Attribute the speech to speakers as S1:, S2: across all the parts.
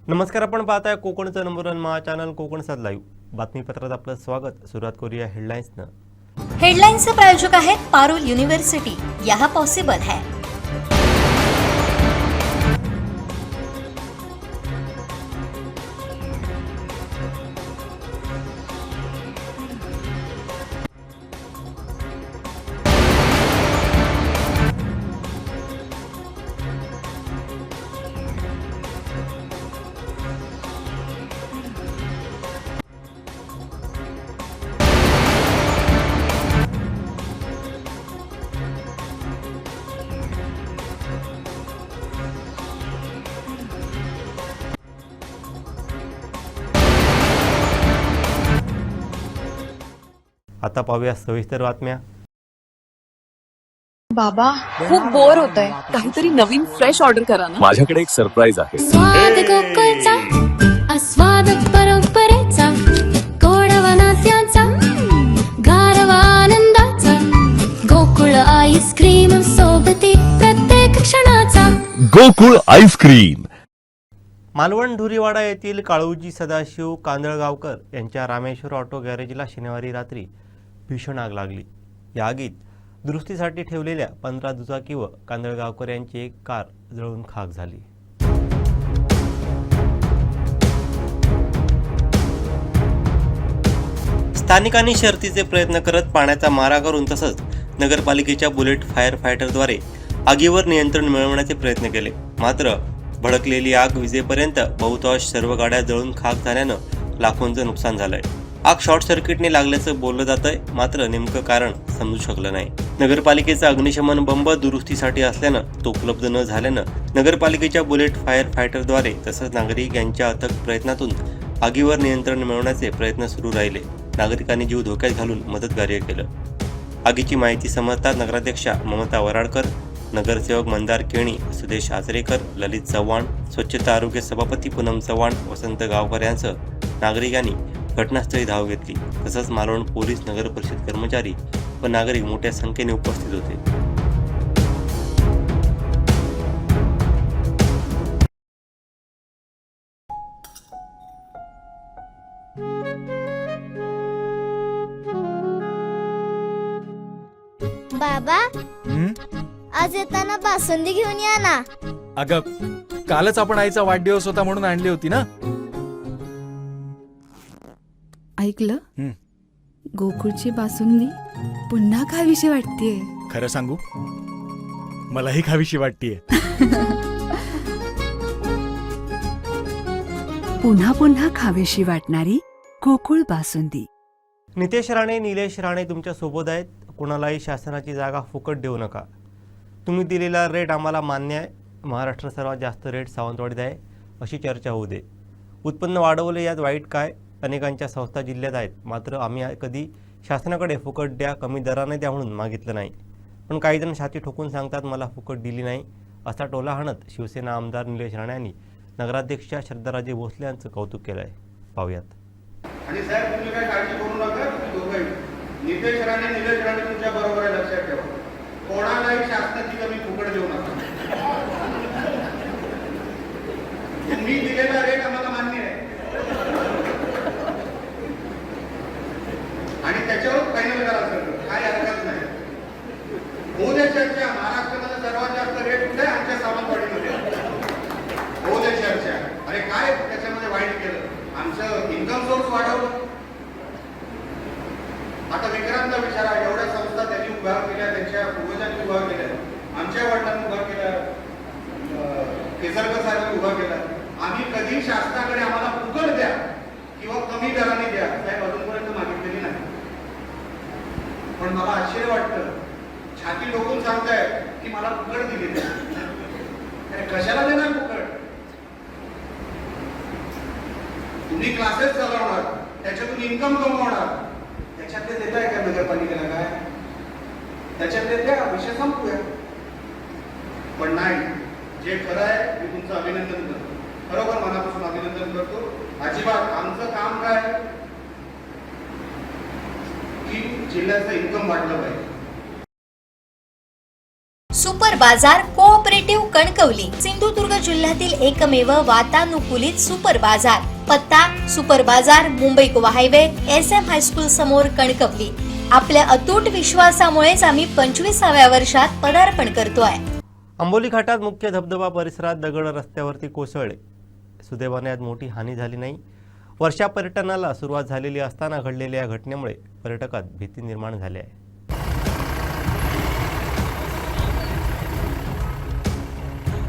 S1: नमस्कार, आपण पाहताय कोकणचं नंबर 1 महा चॅनल कोकण सात लाईव्ह बातमीपत्रात आपलं स्वागत। सुरुवात करूया हेडलाईन्सनं।
S2: हेडलाईन्सचे प्रायोजक आहेत पारुल युनिव्हर्सिटी, यह पॉसिबल है।
S1: आता पाहूया सविस्तर बातम्या।
S3: बाबा खूप बोर होतंय, काहीतरी नवीन फ्रेश ऑर्डर करा ना।
S4: माझ्याकडे एक सरप्राईज आहे।
S5: स्वाद गोकुळचा, आस्वाद परंपरेचा, गोडवा नात्याचा, गारवा आनंदाचा, गोकुळ आईस्क्रीम सोबती प्रत्येक क्षणाचा।
S4: गोकुळ आईस्क्रीम।
S1: मालवण धुरीवाडा येथील काळूजी सदाशिव कांदळगावकर यांच्या रामेश्वर ऑटो गॅरेजला शनिवारी रात्री भीषण आग लागली। या आगीत दुरुस्तीसाठी ठेवलेल्या 15 दुचाकी व कांदळगावकर यांची एक कार जळून खाक झाली। स्थानिकांनी शर्थीचे प्रयत्न करत पाण्याचा मारा करून तसंच नगरपालिकेच्या बुलेट फायर फायटरद्वारे आगीवर नियंत्रण मिळवण्याचे प्रयत्न केले, मात्र भडकलेली आग विजेपर्यंत बहुतांश सर्व गाड्या जळून खाक झाल्यानं लाखोंचं नुकसान झालंय। आग शॉर्ट सर्किटने लागल्याचं बोललं जातंय, मात्र नेमकं कारण समजू शकलं नाही। नगरपालिकेचा अग्निशमन बंब दुरुस्तीसाठी असल्यानं तो उपलब्ध न झाल्यानं नगरपालिकेच्या बुलेट फायर फायटरद्वारे तसंच नागरिक यांच्या अथक प्रयत्नातून आगीवर नियंत्रण मिळवण्याचे प्रयत्न सुरू राहिले। नागरिकांनी जीव धोक्यात घालून मदतकार्य केलं। आगीची माहिती समजताच नगराध्यक्षा ममता वराडकर, नगरसेवक मंदार केणी, सुदेश आचरेकर, ललित चव्हाण, स्वच्छता आरोग्य सभापती पूनम चव्हाण, वसंत गावकर यांसह नागरिकांनी घटनास्थळी धाव घेतली। तसंच मालवण पोलीस, नगर परिषद कर्मचारी व नागरिक मोठ्या संख्येने उपस्थित होते।
S6: बाबा, आज येताना बासुंदी घेऊन या ना।
S7: अगं, कालच आपण आईचा वाढदिवस होता म्हणून आणली होती ना।
S8: ऐकलं, गोकुळची बासुंदी पुन्हा खावीशी वाटतेय।
S7: खरं सांगू, मलाही खावीशी वाटतेय।
S8: पुन्हा पुन्हा खावीशी वाटणारी गोकुळ बासुंदी।
S1: नितेश राणे, निलेश राणे तुमच्या सोबत आहेत। कोणालाही शासनाची जागा फुकट देऊ नका। तुम्ही दिलेला रेट आम्हाला मान्य आहे। महाराष्ट्र सर्वात जास्त रेट सावंतवाडीत आहे, अशी चर्चा होऊ दे। उत्पन्न वाढवले, यात वाईट काय? अनेकांच्या संस्था जिल्ह्यात आहेत, मात्र आम्ही कधी शासनाकडे फुकट द्या, कमी दराने द्या म्हणून मागितलं नाही। पण काही जण छाती ठोकून सांगतात मला फुकट दिली नाही, असा टोला हाणत शिवसेना आमदार निलेश राणे यांनी नगराध्यक्षा श्रद्धाराजे भोसले यांचं कौतुक केलं आहे। पाहूयात।
S9: आणि साहेब, तुम्ही काय काळजी करू नका, दोघंही नितेश राणे निलेश राणे तुमच्या बरोबर आहे, लक्षात ठेवा। कोणालाही शासनाची कमी फुकट देऊ नका। तुम्ही दिलेला रेट आम्हाला मान्य आहे आणि त्याच्यावर फायनल करा सर, काय हरकत नाही। होऊ दे चर्चा। महाराष्ट्रामध्ये सर्वात जास्त रेट कुठे? आमच्या सावंतवाडीमध्ये। होऊ दे चर्चा। अरे काय त्याच्यामध्ये वाईट केलं? आमचं इन्कम सोर्स वाढवलं। आता विक्रांतला विचारा, एवढ्या संस्था त्यांनी उभा केल्या, त्यांच्या पूर्वजांनी उभा केल्या, आमच्या वडिलांनी उभा केल्या, केसरकर साहेबांनी उभा केला। आम्ही कधी शासनाकडे आम्हाला फुकट द्या किंवा कमी दराने द्या साहेब अजूनपर्यंत मागितलेली नाही। पण मला आश्चर्य वाटतं, छाती ठोकून सांगताय की मला फुकट दिली नाही। अरे कशाला देणार फुकट? तुम्ही क्लासेस चालवणार, त्याच्यातून इन्कम कमवणार, त्याच्यातले देताय का नगरपालिकेला? काय त्याच्यातले द्या, विषय संपूया। पण नाही, जे खरं आहे मी तुमचं अभिनंदन करतो, खरोखर मनापासून अभिनंदन करतो। अजिबात आमचं काम काय की जिल्ह्याचं इन्कम वाढलं पाहिजे।
S2: सुपर बाजार कोऑपरेटिव्ह कणकवली, सिंधुदुर्ग जिल्ह्यातील एकमेव वातानुकूलित सुपर बाजार. पत्ता सुपर बाजार, Mumbai Goa highway, SM high school समोर, कणकवली. आपल्या अतूट विश्वासामुळेच आम्ही 25व्या वर्षात पदार्पण करतोय.
S1: आंबोली घाटात मुख्य धबधबा परिसरात दगड रस्त्यावरती कोसळले. सुदैवाने आज मोठी हानी झाली नाही. वर्षा पर्यटनाला सुरुवात झालेली असताना घडलेल्या या घटनेमुळे पर्यटकात भीती निर्माण झाली आहे.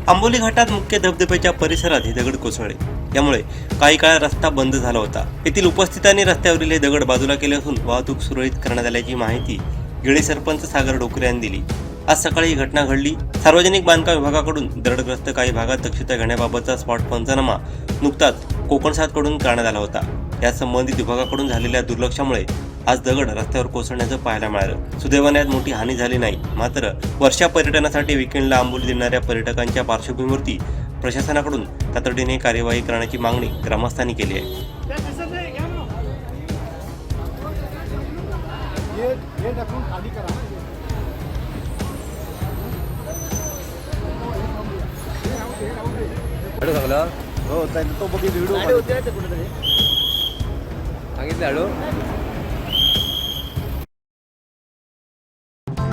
S1: आंबोली घाटात मुख्य धबधब्याच्या परिसरात हे दगड कोसळले. यामुळे काही काळ रस्ता बंद झाला होता. येथील उपस्थितांनी रस्त्यावरील हे दगड बाजूला केले असून वाहतूक सुरळीत करण्यात आल्याची माहिती गिळे सरपंच सागर डोकरे यांनी दिली. आज सकाळी ही घटना घडली. सार्वजनिक बांधकाम विभागाकडून दगडग्रस्त काही भागात दक्षता घेण्याबाबतचा स्पॉट पंचनामा नुकताच कोकणसादकडून करण्यात आला होता. या संबंधित विभागाकडून झालेल्या दुर्लक्षामुळे आज दगड रस्त्यावर कोसळण्याचं पाहायला मिळालं. सुदैवाने आज मोठी हानी झाली नाही. मात्र वर्षा पर्यटनासाठी विकेंडला आंबोली देणाऱ्या पर्यटकांच्या पार्श्वभूमीवरती प्रशासनाकडून तातडीने कार्यवाही करण्याची मागणी ग्रामस्थांनी केली आहे.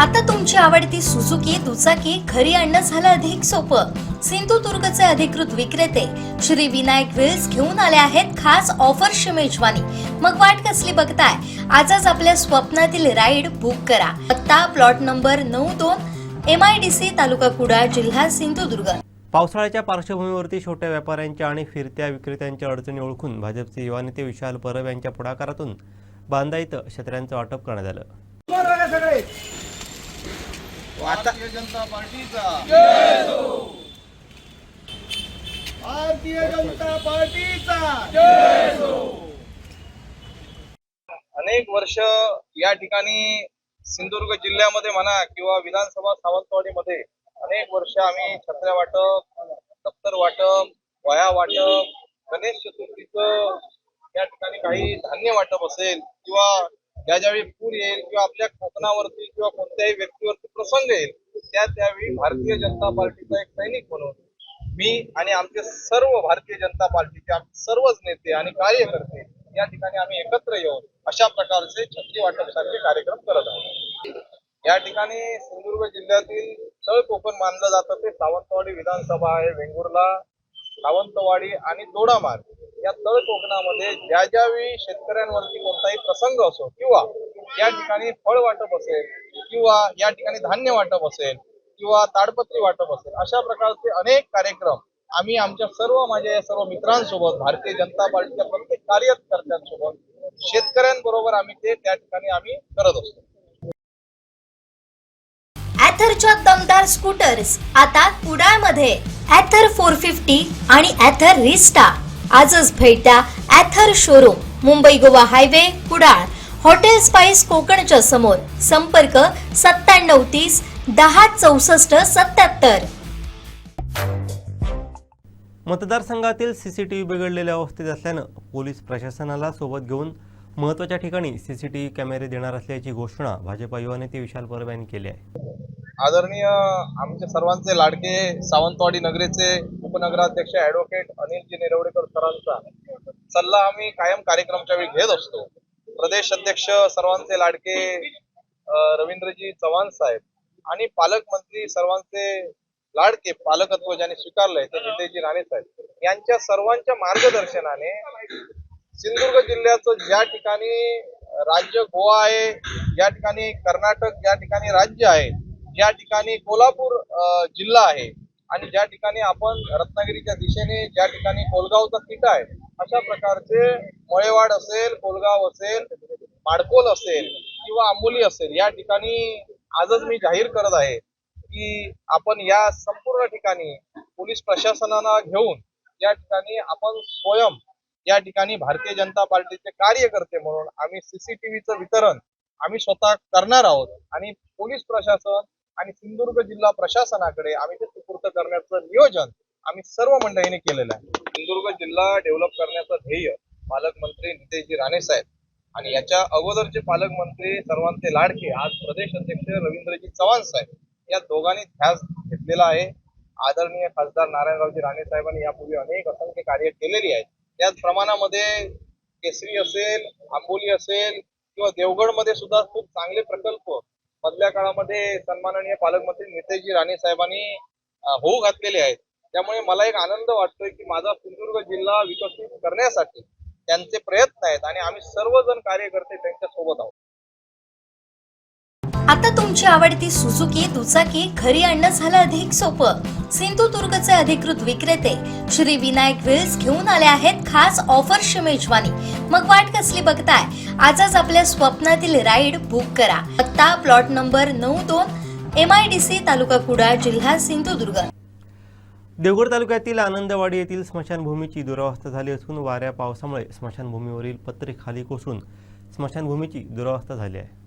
S2: आता तुमची आवडती सुझुकी दुचाकी घरी आणणं झालं अधिक सोपं. सिंधुदुर्गचे अधिकृत विक्रेते श्री विनायक व्हील्स घेऊन आले आहेत खास ऑफर्सची मेजवानी. मग वाट कसली बघताय? आजच आपल्या स्वप्नातील राईड बुक करा. पत्ता प्लॉट नंबर 92, MIDC, तालुका कुडाळ, जिल्हा सिंधुदुर्ग.
S1: पावसाळ्याच्या पार्श्वभूमीवरती छोट्या व्यापाऱ्यांच्या आणि फिरत्या विक्रेत्यांच्या अडचणी ओळखून भाजपचे युवा नेते विशाल परब यांच्या पुढाकारातून बांदा इथं छत्र्यांचं वाटप करण्यात आलं.
S9: भारतीय जनता पार्टीचा भारतीय जनता पार्टीचा
S10: अनेक वर्ष या ठिकाणी सिंधुदुर्ग जिल्ह्यामध्ये म्हणा किंवा विधानसभा सावंतवाडीमध्ये अनेक वर्ष आम्ही छत्र्या वाटप, दप्तर वाटप, वह्या वाटप, गणेश चतुर्थीचं या ठिकाणी काही धान्य वाटप असेल किंवा ज्यावेळी पूर येईल किंवा आपल्या कोकणावरती किंवा कोणत्याही व्यक्तीवरती प्रसंग येईल त्यावेळी भारतीय जनता पार्टीचा एक सैनिक म्हणून मी आणि आमचे सर्व भारतीय जनता पार्टीचे सर्वच नेते आणि कार्यकर्ते या ठिकाणी आम्ही एकत्र येऊन अशा प्रकारचे छत्री वाटपसारखे कार्यक्रम करत आहोत. या ठिकाणी सिंधुदुर्ग जिल्ह्यातील तळ कोकण मानलं जातं ते सावंतवाडी विधानसभा आहे. वेंगुर्ला, सावंतवाडी आणि दोडामार्ग या तळ कोकणामध्ये ज्यावेळी शेतकऱ्यांवरती कोणताही प्रसंग असो किंवा या ठिकाणी फळ वाटप असेल किंवा या ठिकाणी धान्य वाटप असेल किंवा ताडपत्री वाटप असेल अशा प्रकारचे अनेक कार्यक्रम आम्ही आमच्या माझ्या सर्व मित्रांसोबत भारतीय जनता पार्टीच्या प्रत्येक कार्यकर्त्यांसोबत शेतकऱ्यांबरोबर आम्ही त्या ठिकाणी आम्ही करत असतो.
S2: ॲथरच्या दमदार स्कूटर्स आता कुडाळमध्ये. ॲथर 450 आणि ॲथर रिस्टा. आजच भेट द्या Ather showroom, Mumbai Goa highway, Kudal. Hotel spice कोकणच्या समोर. संपर्क 9730 10 64 77.
S1: मतदारसंघातील CCTV बिघडलेल्या अवस्थेत असल्यानं पोलीस प्रशासनाला सोबत घेऊन महत्त्वाच्या ठिकाणी CCTV कॅमेरे देणार असल्याची घोषणा भाजपा युवा नेते विशाल परब यांनी केली आहे.
S10: आदरणीय आमचे सर्वांचे लाडके सावंतवाडी नगरीचे उपनगराध्यक्ष ॲडव्होकेट अनिलजी निरवडेकर सरांचा सल्ला आम्ही कायम कार्यक्रमाच्या वेळी घेत असतो. प्रदेश अध्यक्ष सर्वांचे लाडके रवींद्रजी चव्हाण साहेब आणि पालकमंत्री सर्वांचे लाडके पालकत्व ज्यांनी स्वीकारलंय ते नितेशजी राणे साहेब यांच्या सर्वांच्या मार्गदर्शनाने सिंधुदुर्ग जिल्ह्याचं ज्या ठिकाणी राज्य गोवा आहे, ज्या ठिकाणी कर्नाटक ज्या ठिकाणी राज्य आहे, ज्या ठिकाणी कोल्हापूर जिल्हा आहे आणि ज्या ठिकाणी आपण रत्नागिरीच्या दिशेने ज्या ठिकाणी कोलगावचा तिठा आहे अशा प्रकारचे मळेवाड असेल, कोलगाव असेल, माडकोल असेल किंवा आंबोली असेल या ठिकाणी आजच मी जाहीर करत आहे की आपण या संपूर्ण ठिकाणी पोलीस प्रशासनाला घेऊन या ठिकाणी आपण स्वयं या ठिकाणी भारतीय जनता पार्टीचे कार्यकर्ते म्हणून आम्ही CCTVचं वितरण आम्ही स्वतः करणार आहोत आणि पोलीस प्रशासन आणि सिंधुदुर्ग जिल्हा प्रशासनाकडे आम्ही ते सुपूर्द करण्याचं नियोजन आम्ही सर्व मंडळींनी केलेलं आहे. सिंधुदुर्ग जिल्हा डेव्हलप करण्याचं ध्येय पालकमंत्री नितेशजी राणे साहेब आणि याच्या अगोदरचे पालकमंत्री सर्वांचे लाडके आज प्रदेश अध्यक्ष रवींद्रजी चव्हाण साहेब या दोघांनी ध्यास घेतलेला आहे. आदरणीय खासदार नारायणरावजी राणे साहेबांनी यापूर्वी अनेक असंख्य कार्य केलेली आहेत. त्याच प्रमाणामध्ये केसरी असेल, आंबोली असेल किंवा देवगडमध्ये सुद्धा खूप चांगले प्रकल्प मधल्या काळामध्ये सन्माननीय पालकमंत्री नितेशजी राणे साहेबांनी होऊ घातलेले आहेत. त्यामुळे मला एक आनंद वाटतोय की माझा सिंधुदुर्ग जिल्हा विकसित करण्यासाठी त्यांचे प्रयत्न आहेत आणि आम्ही सर्वजण कार्यकर्ते त्यांच्या सोबत आहोत.
S2: आता तुमची आवडती सुझुकी दुचाकी घरी आणणं झालं अधिक सोपं. सिंधुदुर्गचे अधिकृत विक्रेते श्री विनायक व्हील्स घेऊन आले आहेत खास ऑफर्सची मेजवानी. मग वाट कसली बघताय? आजच आपल्या स्वप्नातील राईड बुक करा. पत्ता प्लॉट नंबर 92 MIDC तालुका कुडाळ जिल्हा सिंधुदुर्ग.
S1: देवगड तालुक्यातील आनंदवाडी येथील स्मशानभूमीची दुरावस्था झाली असून वाऱ्या पावसामुळे स्मशानभूमीवरील पत्रे खाली कोसळून स्मशानभूमीची दुरावस्था झाली आहे.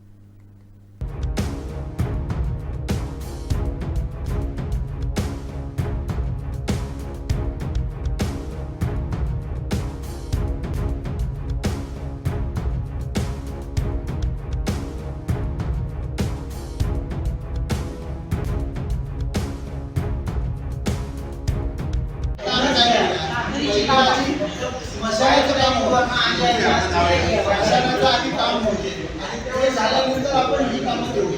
S9: स्मशानाचं काम होतं स्मशानाचं आधी काम होते आणि ते झाल्यानंतर आपण ही कामं देऊ.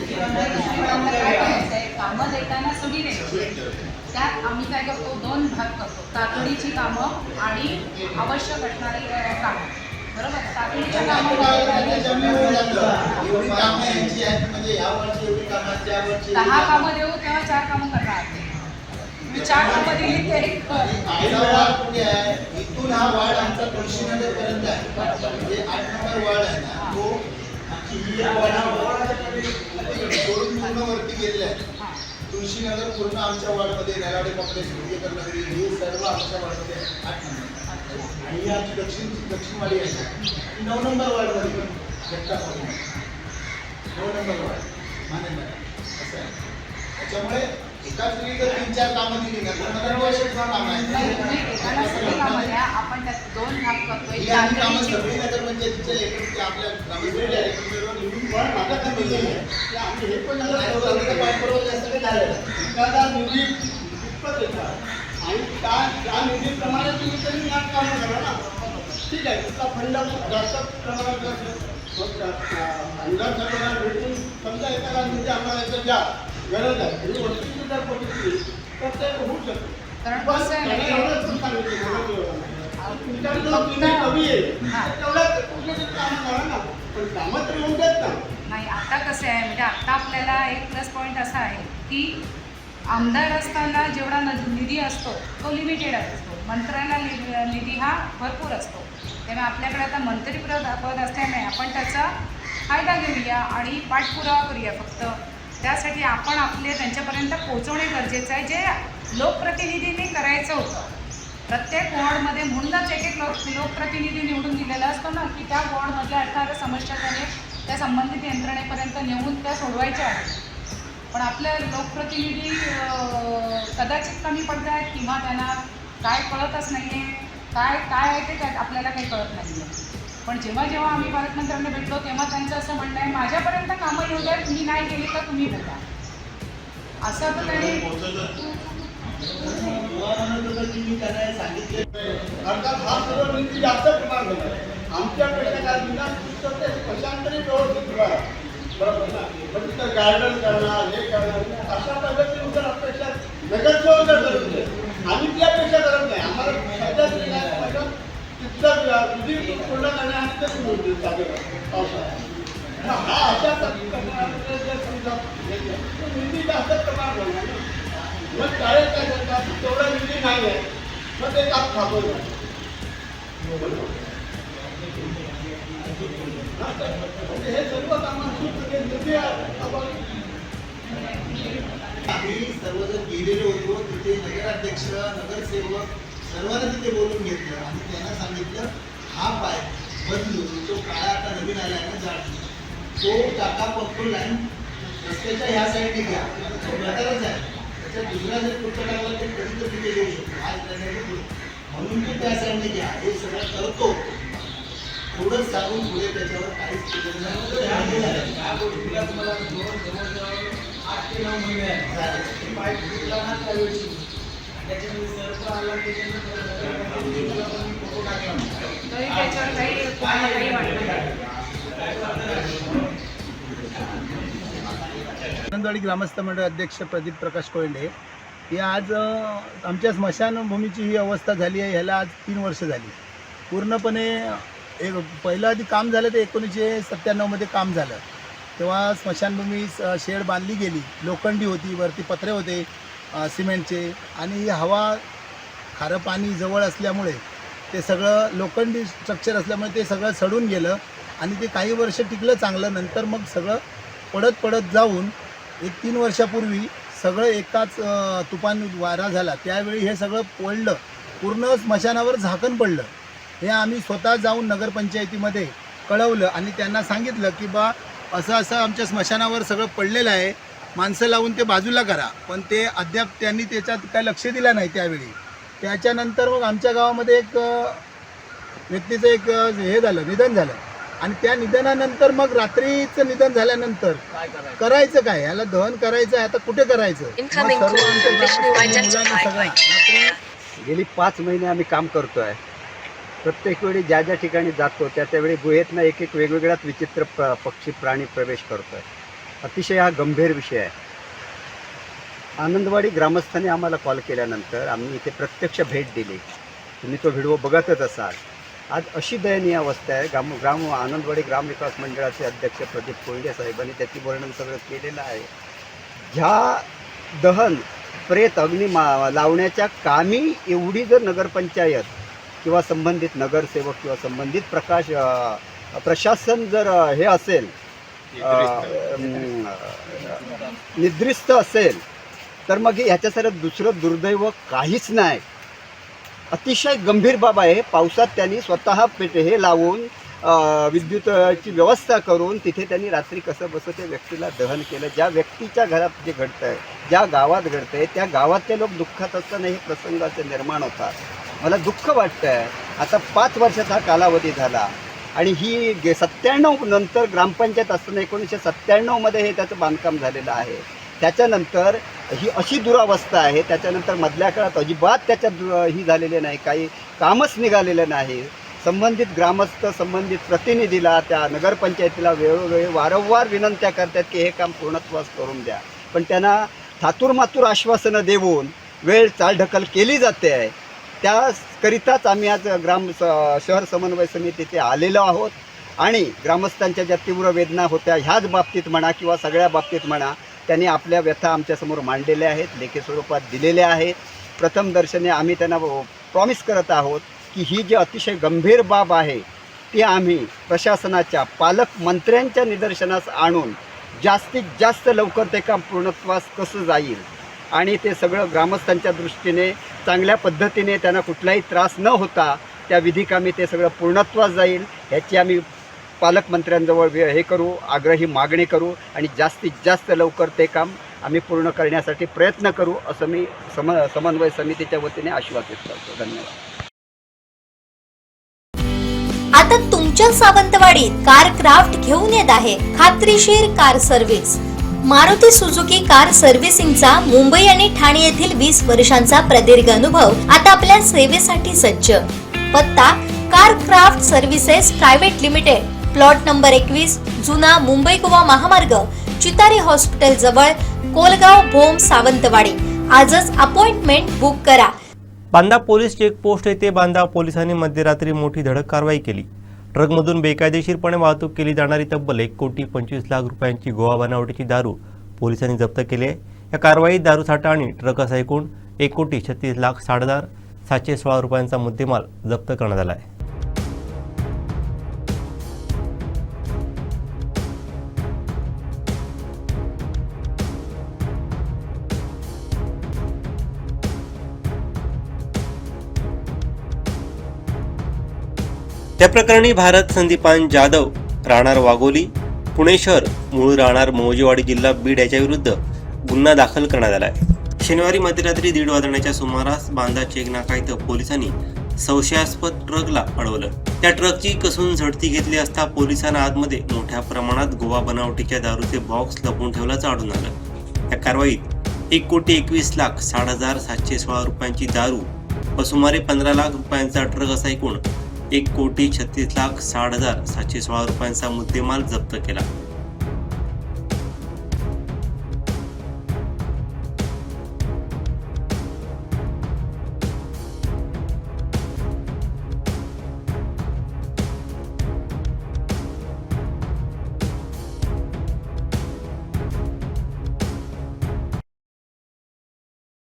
S3: कामं देताना सगळी त्यात आम्ही काय करतो, 2 भाग करतो. तातडीची कामं आणि आवश्यक असणारी कामं. बरोबर, तातडीच्या
S9: एवढी कामं यांची आहेत म्हणजे या वर्षी एवढी कामं, त्या वर्षी
S3: 10 कामं देऊ तेव्हा 4 कामं करणार. मी 4 कामं दिली ते
S9: कुठे आहे? इथून हा वार्ड आमचा तुळशीनगर पर्यंत आहे. म्हणजे 8 नंबर वार्ड आहे ना, तो सोडून पूर्ण वरती गेलेला आहे. तुळशीनगर पूर्ण आमच्या वार्डमध्ये, नराडे कॉम्प्लेक्स, विजयकर नगरी हे सर्व आमच्या वार्डमध्ये आहे. 8 नंबर आणि ही आमची दक्षिणवाडी आहे. 9 नंबर वार्डमध्ये पण 9 नंबर वार्ड मान्य असं आहे. त्याच्यामुळे एकाच वेळी जर 3-4 कामं दिली ना तर मला आवश्यक काम आहे.
S3: आपण त्यात 2 भाग करतोय.
S9: ही आम्ही कामं सगळी नगर पंचायतीच्या लेखन आपल्या ग्रामसेवक डायरेक्टरवर लिहून पण माझा काय बोलले की आम्ही हे पण नगर पाठपुरावा जास्त काही झालं एखादा निधी कितपत येतात आणि त्या निधीप्रमाणे तुम्ही तरी या कामं करा ना. ठीक आहे, तुमचा फंड जास्त प्रमाणात अनुदान सरकारला भेटून समजा एखादा निधी आम्हाला याचा द्या गरज आहे ही वस्तू जर बघितली तर ते होऊ शकते.
S3: कारण कसं आहे नाही, आता कसं आहे म्हणजे आता आपल्याला एक प्लस पॉईंट असा आहे की आमदार असताना जेवढा निधी असतो तो लिमिटेड असतो. मंत्र्यांना निधी हा भरपूर असतो. त्यामुळे आपल्याकडे आता मंत्रिपद असल्याने आपण त्याचा फायदा घेऊया आणि पाठपुरावा करूया. फक्त त्यासाठी आपण आपले त्यांच्यापर्यंत पोहोचवणे गरजेचं आहे, जे लोकप्रतिनिधींनी करायचं होतं. प्रत्येक वॉर्डमध्ये म्हणूनच एक लोकप्रतिनिधी निवडून दिलेला असतो ना, की त्या वॉर्डमधल्या एखाद्या समस्या त्याने त्या संबंधित यंत्रणेपर्यंत नेऊन त्या सोडवायच्या आहेत. पण आपले लोकप्रतिनिधी कदाचित कमी पडत आहेत किंवा त्यांना काय कळतच नाही आहे, काय आहे ते आपल्याला काही कळत नाही आहे. पण जेव्हा जेव्हा आम्ही पालकमंत्र्यांना भेटलो तेव्हा त्यांचं असं म्हणणं आहे, माझ्यापर्यंत कामं येऊ द्या, तुम्ही नाही गेली तर तुम्ही बोला. असं तर त्यांनी
S9: सांगितले. अर्थात हा सर्व निधी जास्त प्रमाणात आमच्याकडे काय कशांतरी व्यवस्थित बरोबर ना. पण तिथं गार्डन करणार हे करणार अशा पद्धतीनुसार अपेक्षा नगरसेवक करते. आम्ही त्यापेक्षा करत नाही. आम्हाला सध्या तिथलं निधी पूर्ण करण्यासाठी पावसाळ्यात हा अशा निधी जास्त प्रमाणात होणार ना. मग शाळेत काय करतात, तेवढा निधी नाही आहे, मग ते काम थांबवलं. हे सर्व कामांची निधी आम्ही सर्वजण गेलेलो होतो. तिथे नगराध्यक्ष, नगरसेवक सर्वांना तिथे बोलून घेतलं आणि त्यांना सांगितलं हा पाईप बदलून तो काळा आता नवीन आला आहे ना जाड, तो टाका पंपून लाईन रस्त्याच्या ह्या साईडने घ्या. तो गटारच आहे, त्याच्या दुसरा जर कुठं टाकला तर कधी तर तिथे येऊ शकतो. आज म्हणून तो त्या साईडने घ्या. हे सगळं करतो एवढंच सांगून पुढे त्याच्यावर काहीच तुम्हाला 8 ते 9 महिने झाले. पाईप फुटला ना त्यावेळी
S3: तरी त्याच्यावर काही कोणाला काही वाटलं नाही.
S9: आनंदवाडी ग्रामस्थ मंडळ अध्यक्ष प्रदीप प्रकाश कोयंडे हे आज आमच्या स्मशानभूमीची ही अवस्था झाली आहे. ह्याला आज 3 वर्ष झाली. पूर्णपणे एक पहिलं आधी काम झालं ते 1997मध्ये काम झालं. तेव्हा स्मशानभूमी शेड बांधली गेली, लोखंडी होती, वरती पत्रे होते सिमेंटचे, आणि ही हवा खारं पाणी जवळ असल्यामुळे ते सगळं लोखंडी स्ट्रक्चर असल्यामुळे ते सगळं सडून गेलं आणि ते काही वर्ष टिकलं चांगलं. नंतर मग सगळं पडत जाऊन एक 3 वर्षापूर्वी सगळं एकाच तुफान वारा झाला. त्यावेळी हे सगळं पडलं, पूर्ण स्मशानावर झाकण पडलं. हे आम्ही स्वतः जाऊन नगरपंचायतीमध्ये कळवलं आणि त्यांना सांगितलं की बा असं आमच्या स्मशानावर सगळं पडलेलं आहे, माणसं लावून ते बाजूला करा. पण ते अद्याप त्यांनी त्याच्यात काय लक्ष दिलं नाही त्यावेळी. त्याच्यानंतर मग आमच्या गावामध्ये एक व्यक्तीचं एक हे झालं, निधन झालं. आणि त्या निधनानंतर मग रात्रीचं निधन झाल्यानंतर करायचं काय, याला दहन करायचं आहे, आता कुठे करायचं.
S11: गेली 5 महिने आम्ही काम करतो आहे. प्रत्येक वेळी ज्या ज्या ठिकाणी जातो त्या वेळी गुहेतनं एक वेगवेगळ्याच विचित्र पक्षी प्राणी प्रवेश करतो आहे. अतिशय हा गंभीर विषय आहे. आनंदवाडी ग्रामस्थांनी आम्हाला कॉल केल्यानंतर आम्ही इथे प्रत्यक्ष भेट दिली. तुम्ही तो व्हिडिओ बघतच असाल. आज अशी दयनीय अवस्था आहे. आनंदवाडी ग्रामविकास मंडळाचे अध्यक्ष प्रदीप कोयंडे साहेबांनी त्याची वर्णन सगळं केलेलं आहे. ह्या दहन प्रेत अग्नी लावण्याच्या कामी एवढी जर नगरपंचायत किंवा संबंधित नगरसेवक किंवा संबंधित प्रशासन जर हे असेल, निद्रिस्त असेल, तर मग ह्याच्यासारखं दुसरं दुर्दैव काहीच नाही. अतिशय गंभीर बाब आहे. पावसात त्यांनी स्वतः हे लावून विद्युतची व्यवस्था करून तिथे त्यांनी रात्री कसं बसं त्या व्यक्तीला दहन केलं. ज्या व्यक्तीच्या घरात जे घडतं आहे, ज्या गावात घडतं आहे, त्या गावातले लोक दुःखात असताना हे प्रसंगाचे निर्माण होतात. मला दुःख वाटतं आहे. आता 5 वर्षाचा कालावधी झाला आणि ही 97 नंतर ग्रामपंचायत असताना 1997मध्ये हे त्याचं बांधकाम झालेलं आहे. त्याच्यानंतर ही अशी दुरावस्था आहे. त्याच्यानंतर मधल्या काळात अजिबात त्याच्यात ही झालेले नाही, काही कामच निघालेलं नाही. संबंधित ग्रामस्थ संबंधित प्रतिनिधीला, त्या नगरपंचायतीला वेळोवेळी वारंवार विनंत्या करतात की हे काम पूर्णत्वास करून द्या. पण त्यांना थातूरमातूर आश्वासनं देऊन वेळ चालढकल केली जाते आहे. त्याकरिताच आम्ही आज शहर समन्वय समितीथे आलेलो आहोत आणि ग्रामस्थांच्या ज्या तीव्र वेदना होत्या ह्याच बाबतीत म्हणा किंवा सगळ्या बाबतीत म्हणा, त्यांनी आपल्या व्यथा आमच्यासमोर मांडलेल्या आहेत, लेखी स्वरूपात दिलेल्या आहेत. प्रथम दर्शनी आम्ही त्यांना प्रॉमिस करत आहोत की ही जी अतिशय गंभीर बाब आहे ती आम्ही प्रशासनाच्या पालकमंत्र्यांच्या निदर्शनास आणून जास्तीत जास्त लवकर ते काम पूर्णत्वास कसं जाईल आणि ते सगळं ग्रामस्थांच्या दृष्टीने चांगल्या पद्धतीने त्यांना कुठलाही त्रास न होता त्या विधिकामी ते सगळं पूर्णत्वास जाईल ह्याची आम्ही पालकमंत्र्यांजवळ हे करू, आग्रही मागणी करू आणि जास्तीत जास्त लवकर ते काम आम्ही पूर्ण करण्यासाठी प्रयत्न करू असं मी समन्वय समितीच्या वतीने आश्वासित करतो. धन्यवाद.
S2: आता तुमच्या सावंतवाडीत कार क्राफ्ट घेऊन येत आहे खात्रीशीर car service. Maruti Suzuki car सर्व्हिसिंगचा मुंबई आणि ठाणे येथील 20 वर्षांचा प्रदीर्घ अनुभव आता आपल्या सेवेसाठी सज्ज. पत्ता car craft services private limited, plot number 21, जुना मुंबई गोवा महामार्ग, चितारी हॉस्पिटल जवळ, कोलगाव भोम, सावंतवाडी. आजच अपॉइंटमेंट बुक करा.
S1: बांदा पोलीस चेकपोस्ट येथे बांदा पोलिसांनी मध्यरात्री मोठी धडक कारवाई केली. ट्रकमधून बेकायदेशीरपणे वाहतूक केली जाणारी तब्बल 1,25,00,000 रुपयांची गोवा बनावटीची दारू पोलिसांनी जप्त केली आहे. या कारवाईत दारू साठा आणि ट्रक असा एकूण 1,36,60,716 रुपयांचा मुद्देमाल जप्त करण्यात आला आहे. त्या प्रकरणी भारत संदीपान जाधव राहणार वाघोली, पुणे शहर, मूळ राहणार मौजेवाडी, जिल्हा बीड याच्या विरुद्ध गुन्हा दाखल करण्यात आला आहे. शनिवारी मध्यरात्री 1:30 वाजण्याच्या सुमारास बांदा चेक नाका इथं पोलिसांनी संशयास्पद ट्रकला अडवलं. त्या ट्रकची कसून झडती घेतली असता पोलिसांना आतमध्ये मोठ्या प्रमाणात गोवा बनावटीच्या दारूचे बॉक्स लपवून ठेवल्याचं आढळून आलं. या कारवाईत 1,21,60,716 रुपयांची दारू व सुमारे 15 लाख रुपयांचा ट्रक असा एकूण 1,36,60,716 रुपयांचा मुद्देमाल जप्त केला.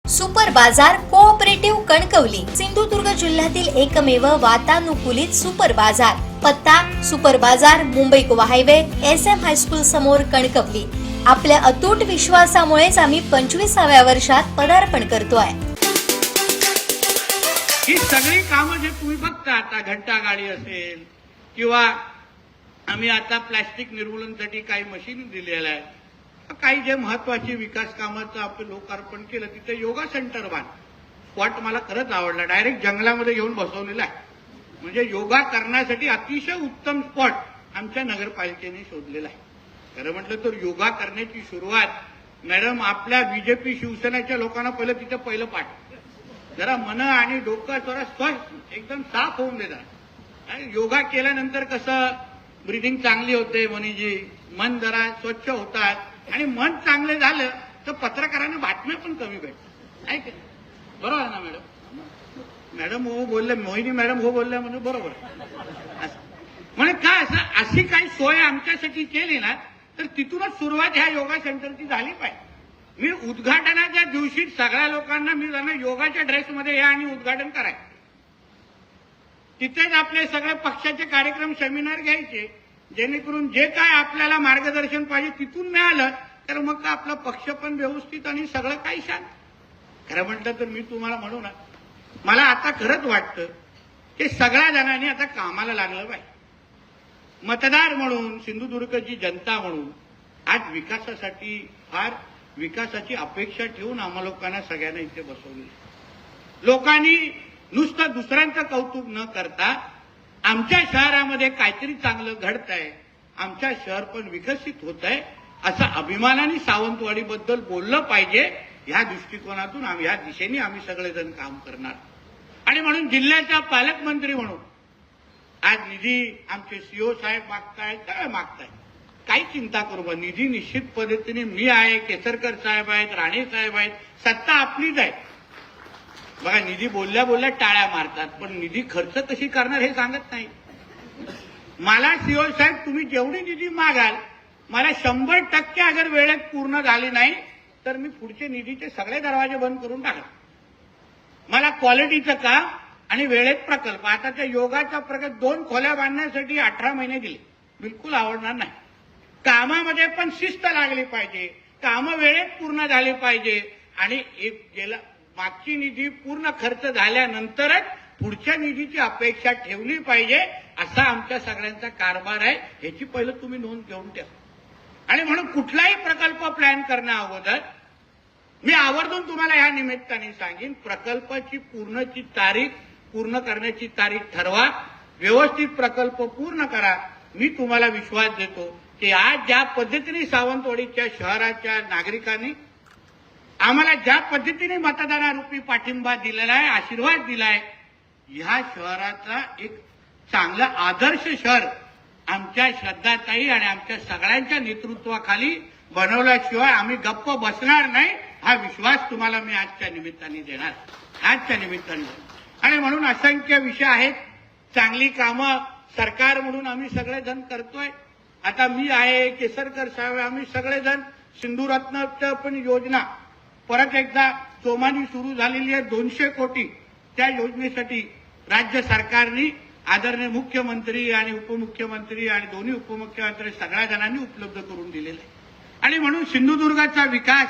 S2: सुपर बाजार कोऑपरेटिव्ह कणकवली सिंधुदुर्ग जिल्ह्यातील एकमेव वातानुकूलित सुपर बाजार. पत्ता सुपर बाजार Mumbai Goa highway SM high school समोर कणकवली. आपल्या अतूट विश्वासामुळेच आम्ही 25व्या वर्षात पदार्पण करतोय.
S9: ही सगळी कामं जे तुम्ही बघता आता घंटा गाडी असेल किंवा आम्ही आता प्लॅस्टिक निर्मूलनासाठी काही मशीन दिलेल्या आहेत, काही जे महत्वाची विकास कामाचं आपण लोकार्पण केलं. तिथे योगा सेंटर स्पॉट मला खरंच आवडला. डायरेक्ट जंगलामध्ये घेऊन बसवलेला आहे. म्हणजे योगा करण्यासाठी अतिशय उत्तम स्पॉट आमच्या नगरपालिकेने शोधलेला आहे. खरं म्हटलं तर योगा करण्याची सुरुवात मॅडम आपल्या बीजेपी शिवसेनेच्या लोकांना पहिलं पाठ जरा मन आणि डोकं जरा स्वस्थ एकदम साफ होऊन देतात. योगा केल्यानंतर कसं ब्रिदिंग चांगली होते, मनीजी मन जरा स्वच्छ होतात आणि मन चांगलं झालं तर पत्रकारांना बातम्या पण कमी भेटतात. ऐक बरोबर आहे ना मॅडम? मॅडम हो बोलल्या, मोहिनी मॅडम हो बोलल्या म्हणजे बरोबर. म्हणजे काय असं अशी काही सोय आमच्यासाठी केली ना तर तिथूनच सुरुवात ह्या योगा सेंटरची झाली पाहिजे. मी उद्घाटनाच्या दिवशी सगळ्या लोकांना मी त्यांना योगाच्या ड्रेसमध्ये या आणि उद्घाटन करायचं. तिथेच आपले सगळे पक्षाचे कार्यक्रम सेमिनार घ्यायचे, जेणेकरून जे काय आपल्याला मार्गदर्शन पाहिजे तिथून मिळालं तर मग आपला पक्ष पण व्यवस्थित आणि सगळं काही शांत. खरं म्हटलं तर मी तुम्हाला म्हणू ना, मला आता खरंच वाटतं की सगळ्या जणांनी आता कामाला लागलं पाहिजे. मतदार म्हणून, सिंधुदुर्गची जनता म्हणून आज विकासासाठी फार विकासाची अपेक्षा ठेवून आम्हा लोकांना सगळ्यांना इथे बसवले. लोकांनी नुसतं दुसऱ्यांचं कौतुक न करता आमच्या शहरामध्ये काहीतरी चांगलं घडतंय, आमच्या शहर पण विकसित होत आहे असं अभिमानाने सावंतवाडीबद्दल बोललं पाहिजे. ह्या दृष्टिकोनातून आम्ही ह्या दिशेने आम्ही सगळेजण काम करणार. आणि म्हणून जिल्ह्याचा पालकमंत्री म्हणून आज निधी आमचे सीओ साहेब मागतायत, सगळं मागतायत. काही चिंता करू बा, निधी निश्चित पद्धतीने मी आहे, केसरकर साहेब आहेत, राणे साहेब आहेत, सत्ता आपलीच आहे. बघा निधी बोलल्या बोलल्या टाळ्या मारतात, पण निधी खर्च कशी करणार हे सांगत नाही. मला सीओ साहेब तुम्ही जेवढी निधी मागाल, मला 100% अगर वेळेत पूर्ण झाली नाही तर मी पुढचे निधीचे सगळे दरवाजे बंद करून टाकणार. मला क्वालिटीचं काम आणि वेळेत प्रकल्प. आता त्या योगाचा प्रकल्प 2 खोल्या बांधण्यासाठी 18 महिने दिले, बिलकुल आवडणार नाही. कामामध्ये पण शिस्त लागली पाहिजे, कामं वेळेत पूर्ण झाली पाहिजे आणि मागची निधी पूर्ण खर्च झाल्यानंतरच पुढच्या निधीची अपेक्षा ठेवली पाहिजे. असा आमच्या सगळ्यांचा कारभार आहे, ह्याची पहिलं तुम्ही नोंद घेऊन ठेवा. आणि म्हणून कुठलाही प्रकल्प प्लॅन करण्या अगोदर मी आवर्जून तुम्हाला या निमित्ताने सांगेन, प्रकल्पाची पूर्ण करण्याची तारीख ठरवा, व्यवस्थित प्रकल्प पूर्ण करा. मी तुम्हाला विश्वास देतो की आज ज्या पद्धतीने सावंतवाडीच्या शहराच्या नागरिकांनी आम्हाला ज्या पद्धतीने मतदानारूपी पाठिंबा दिलेला आहे, आशीर्वाद दिलाय, ह्या शहराचा एक चांगला आदर्श शहर आमच्या श्रद्धाताई आणि आमच्या सगळ्यांच्या नेतृत्वाखाली बनवल्याशिवाय आम्ही गप्प बसणार नाही. हा विश्वास तुम्हाला मी आजच्या निमित्ताने देणार, आजच्या निमित्ताने. आणि म्हणून असंख्य विषय आहेत, चांगली कामं सरकार म्हणून आम्ही सगळेजण करतोय. आता मी आहे, केसरकर साहेब, आम्ही सगळेजण सिंधुरत्नाच्या पण योजना परत एकदा जोमाने सुरू झालेली आहे. 200 कोटी त्या योजनेसाठी राज्य सरकारने आदरणीय मुख्यमंत्री आणि उपमुख्यमंत्री आणि दोन्ही उपमुख्यमंत्री सगळ्या जणांनी उपलब्ध करून दिलेले आहे. आणि म्हणून सिंधुदुर्गाचा विकास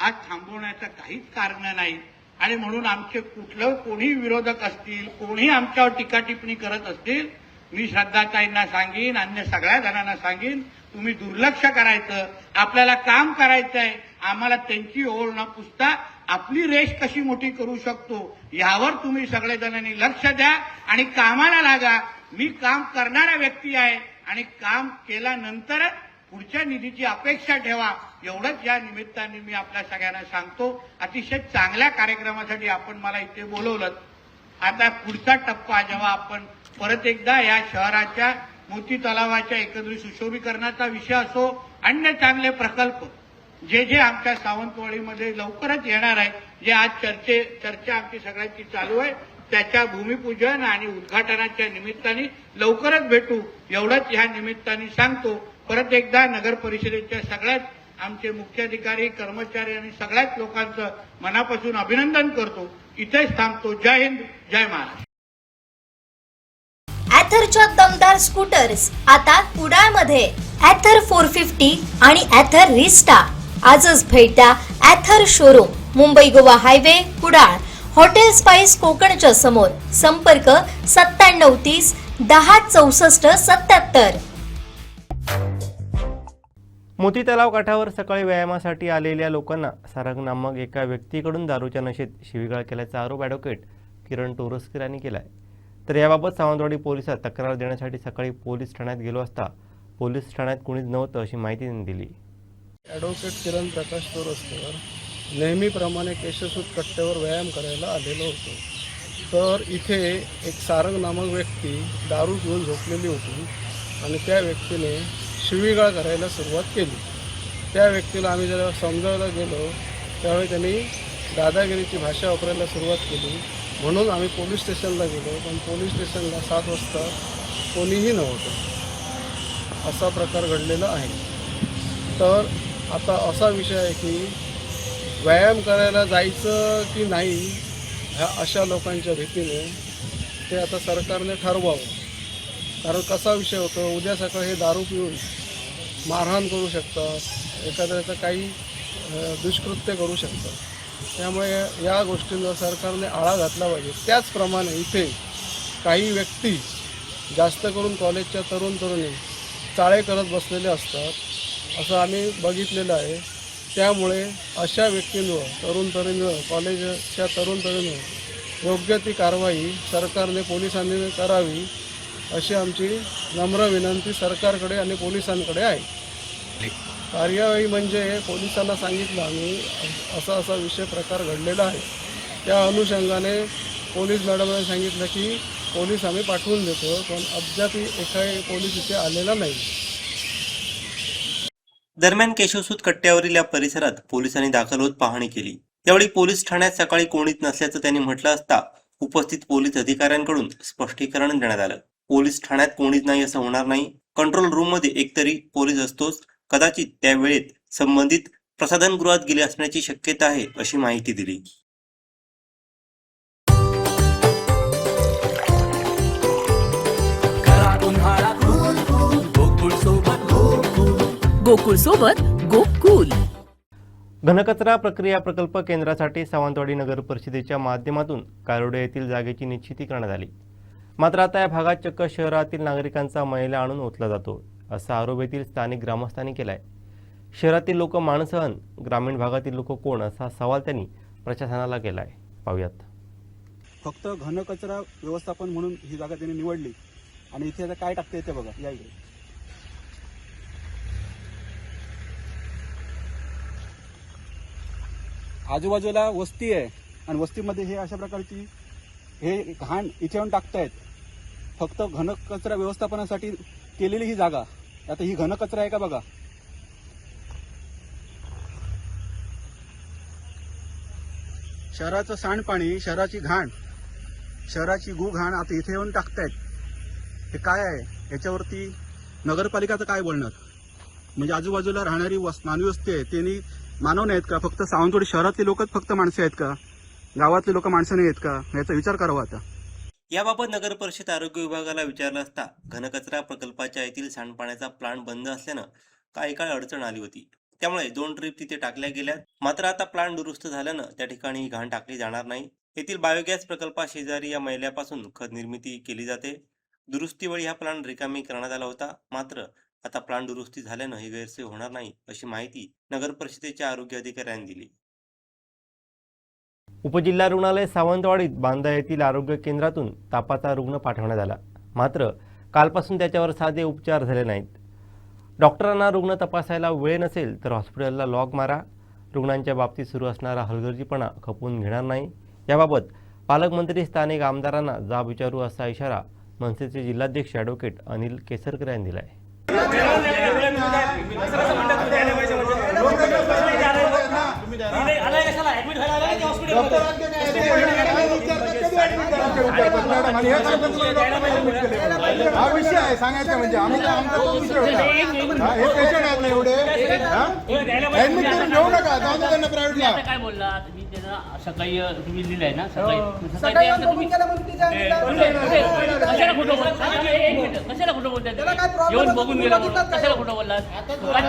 S9: आज थांबवण्याचं काहीच कारण नाही. आणि म्हणून आमचे कोणी विरोधक असतील, कोणी आमच्यावर टीका टिप्पणी करत असतील, मी श्रद्धाताईंना सांगेन, अन्य सगळ्या जणांना सांगेन, तुम्ही दुर्लक्ष करायचं, आपल्याला काम करायचंय. आम्हाला त्यांची ओढ न पुसता आपली रेष कशी मोठी करू शकतो यावर तुम्ही सगळेजणांनी लक्ष द्या आणि कामाला लागा. मी काम करणारा व्यक्ती आहे आणि काम केल्यानंतर पुढच्या निधीची अपेक्षा ठेवा, एवढंच या निमित्ताने मी आपल्या सगळ्यांना सांगतो. अतिशय चांगल्या कार्यक्रमासाठी आपण मला इथे बोलवलं. आता पुढचा टप्पा जेव्हा आपण परत एकदा या शहराच्या मोती तलावाच्या एकत्रित सुशोभीकरणाचा विषय असो, अन्य चांगले प्रकल्प जे जे आमच्या सावंतवाडीमध्ये लवकरच येणार आहे, जे आज चर्चा आमची सगळ्यांची चालू आहे, त्याच्या भूमिपूजन आणि उद्घाटनाच्या निमित्ताने लवकरच भेटू, एवढंच ह्या निमित्ताने सांगतो. परत एकदा नगर परिषदेच्या सगळ्याच आमचे मुख्याधिकारी, कर्मचारी आणि सगळ्याच लोकांचं मनापासून अभिनंदन करतो. इथेच थांबतो. जय हिंद, जय महाराष्ट्र.
S2: ॲथरच्या दमदार स्कूटर्स आता कुडाळमध्ये. ॲथर 450 आणि ॲथर रिस्टा. आजच भेट द्या Ather showroom, Mumbai Goa highway, Kudal. Hotel spice कोकणच्या समोर. संपर्क 9730 10 64 77.
S1: मोती तलाव काठावर सकाळी व्यायामासाठी आलेल्या लोकांना सारंग नामक एका व्यक्तीकडून दारूच्या नशेत शिवीगाळ केल्याचा आरोप ॲडव्होकेट किरण टोरसकर यांनी केला आहे. तर याबाबत सावंतवाडी पोलिसात तक्रार देण्यासाठी सकाळी पोलीस ठाण्यात गेलो असता पोलीस ठाण्यात कुणीच नव्हतं अशी माहिती त्यांनी दिली.
S12: ॲडव्होकेट किरण प्रकाश टोरसकर नेहमीप्रमाणे केशसूत कट्ट्यावर व्यायाम करायला आलेलो होतो. तर इथे एक सारंग नामक व्यक्ती दारू घेऊन झोपलेली होती आणि त्या व्यक्तीने शिवीगाळ करायला सुरुवात केली. त्या व्यक्तीला आम्ही जेव्हा समजावला गेलो त्यावेळी त्यांनी दादागिरीची भाषा वापरायला सुरुवात केली. म्हणून आम्ही पोलीस स्टेशनला गेलो, पण पोलीस स्टेशनला 7 वाजता कोणीही नव्हतं. असा प्रकार घडलेला आहे. तर आता असा विषय आहे की व्यायाम करायला जायचं की नाही ह्या अशा लोकांच्या भीतीने ते आता सरकारने ठरवावं. कारण कसा विषय होतो, उद्या सकाळी हे दारू पिऊन मारहाण करू शकतात, एखाद्याचं काही दुष्कृत्य करू शकतात. त्यामुळे या गोष्टींवर सरकारने आळा घातला पाहिजे. त्याचप्रमाणे इथे काही व्यक्ती जास्त करून कॉलेजच्या तरुणी चाळे करत बसलेले असतात, असं आम्ही बघितलेलं आहे. त्यामुळे अशा व्यक्तींवर तरुणींवर कॉलेजच्या तरुणींवर योग्य ती कारवाई सरकारने पोलिसांनी करावी अशी आमची नम्र विनंती सरकारकडे आणि पोलिसांकडे आहे. कार्यवाही म्हणजे पोलिसांना सांगितलं आम्ही असा विषय प्रकार घडलेला आहे. त्या अनुषंगाने पोलीस मॅडमने सांगितलं की पोलीस आम्ही पाठवून देतो, पण अद्याप एकाही पोलीस इथे आलेला नाही.
S1: दरम्यान केशवसूत कट्ट्यावरील या परिसरात पोलिसांनी दाखल होत पाहणी केली. यावेळी पोलीस ठाण्यात सकाळी कोणीच नसल्याचं त्यांनी म्हटलं असता उपस्थित पोलीस अधिकाऱ्यांकडून स्पष्टीकरण देण्यात आलं. पोलीस ठाण्यात कोणीच नाही असं होणार नाही. कंट्रोल रूम मध्ये एकतरी पोलीस असतोच. कदाचित त्या वेळेत संबंधित प्रसाधनगृहात गेले असण्याची शक्यता आहे अशी माहिती दिली.
S8: गोकुळ सोबत गोकुल.
S1: घनकचरा प्रक्रिया प्रकल्प केंद्रासाठी सावंतवाडी नगर परिषदेच्या माध्यमातून कारोडे येथील जागेची निश्चिती करण्यात आली. मात्र आता या भागात चक्क शहरातील नागरिकांचा मैला आणून ओतला जातो असा आरोप येथील स्थानिक ग्रामस्थांनी केलाय. शहरातील लोक माणसं, ग्रामीण भागातील लोक कोण असा सवाल त्यांनी प्रशासनाला केलाय. पाहूयात.
S11: फक्त घनकचरा व्यवस्थापन म्हणून ही जागा त्यांनी निवडली आणि इथे आता काय टाकता येते बघा. या इकडे आजूबाजूला वस्ती आहे आणि वस्तीमध्ये हे अशा प्रकारची हे घाण इथे येऊन टाकतायत. फक्त घनकचरा व्यवस्थापनासाठी केलेली ही जागा. आता ही घनकचरा आहे का बघा. शहराचं सांडपाणी, शहराची घाण, शहराची घाण आता इथे येऊन टाकतायत. हे काय आहे? याच्यावरती नगरपालिकाचं काय बोलणार? म्हणजे आजूबाजूला राहणारी मानवी वस्ती आहे त्यांनी मानव नाहीत का? फक्त सावंतवाडी शहरातले लोकच फक्त माणसे आहेत का? गावातले लोक माणसं नाही आहेत का? याचा विचार करावा आता.
S1: याबाबत नगर परिषद आरोग्य विभागाला विचारलं असता घनकचरा प्रकल्पाच्या येथील सांडपाण्याचा प्लांट बंद असल्यानं काही काळ अडचण आली होती. त्यामुळे 2 ट्रीप तिथे टाकल्या गेल्यात. मात्र आता प्लांट दुरुस्त झाल्यानं त्या ठिकाणी ही घाण टाकली जाणार नाही. येथील बायोगॅस प्रकल्पाशेजारी या मैल्यापासून खत निर्मिती केली जाते. दुरुस्तीवेळी हा प्लांट रिकामी करण्यात आला होता. मात्र आता प्लांट दुरुस्ती झाल्यानं ही गैरसोय होणार नाही अशी माहिती नगर परिषदेच्या आरोग्य अधिकाऱ्यांनी दिली. उपजिल्हा रुग्णालय सावंतवाडीत बांदा येथील आरोग्य केंद्रातून तापाचा रुग्ण पाठवण्यात आला. मात्र कालपासून त्याच्यावर साधे उपचार झाले नाहीत. डॉक्टरांना रुग्ण तपासायला वेळ नसेल तर हॉस्पिटलला लॉग मारा. रुग्णांच्या बाबतीत सुरू असणारा हलगर्जीपणा खपवून घेणार नाही. याबाबत पालकमंत्री स्थानिक आमदारांना जाब विचारू असा इशारा मनसेचे जिल्हाध्यक्ष ॲडव्होकेट अनिल केसरकर यांनी दिला आहे.
S9: हा विषय आहे सांगायचं म्हणजे आम्ही आमचा विषय होता. हे पेशंट आहेत ना एवढे ऍडमिट करून घेऊ नका, जाऊ दे त्यांना प्रायव्हेटला.
S13: काय बोलला तुम्ही त्यांना सकाळी तुम्ही लिहिलंय ना सकाळी कशाला खोटं बोलता कशाला खोटं बोलताय येऊन बघून गेला कशाला खोटं बोललात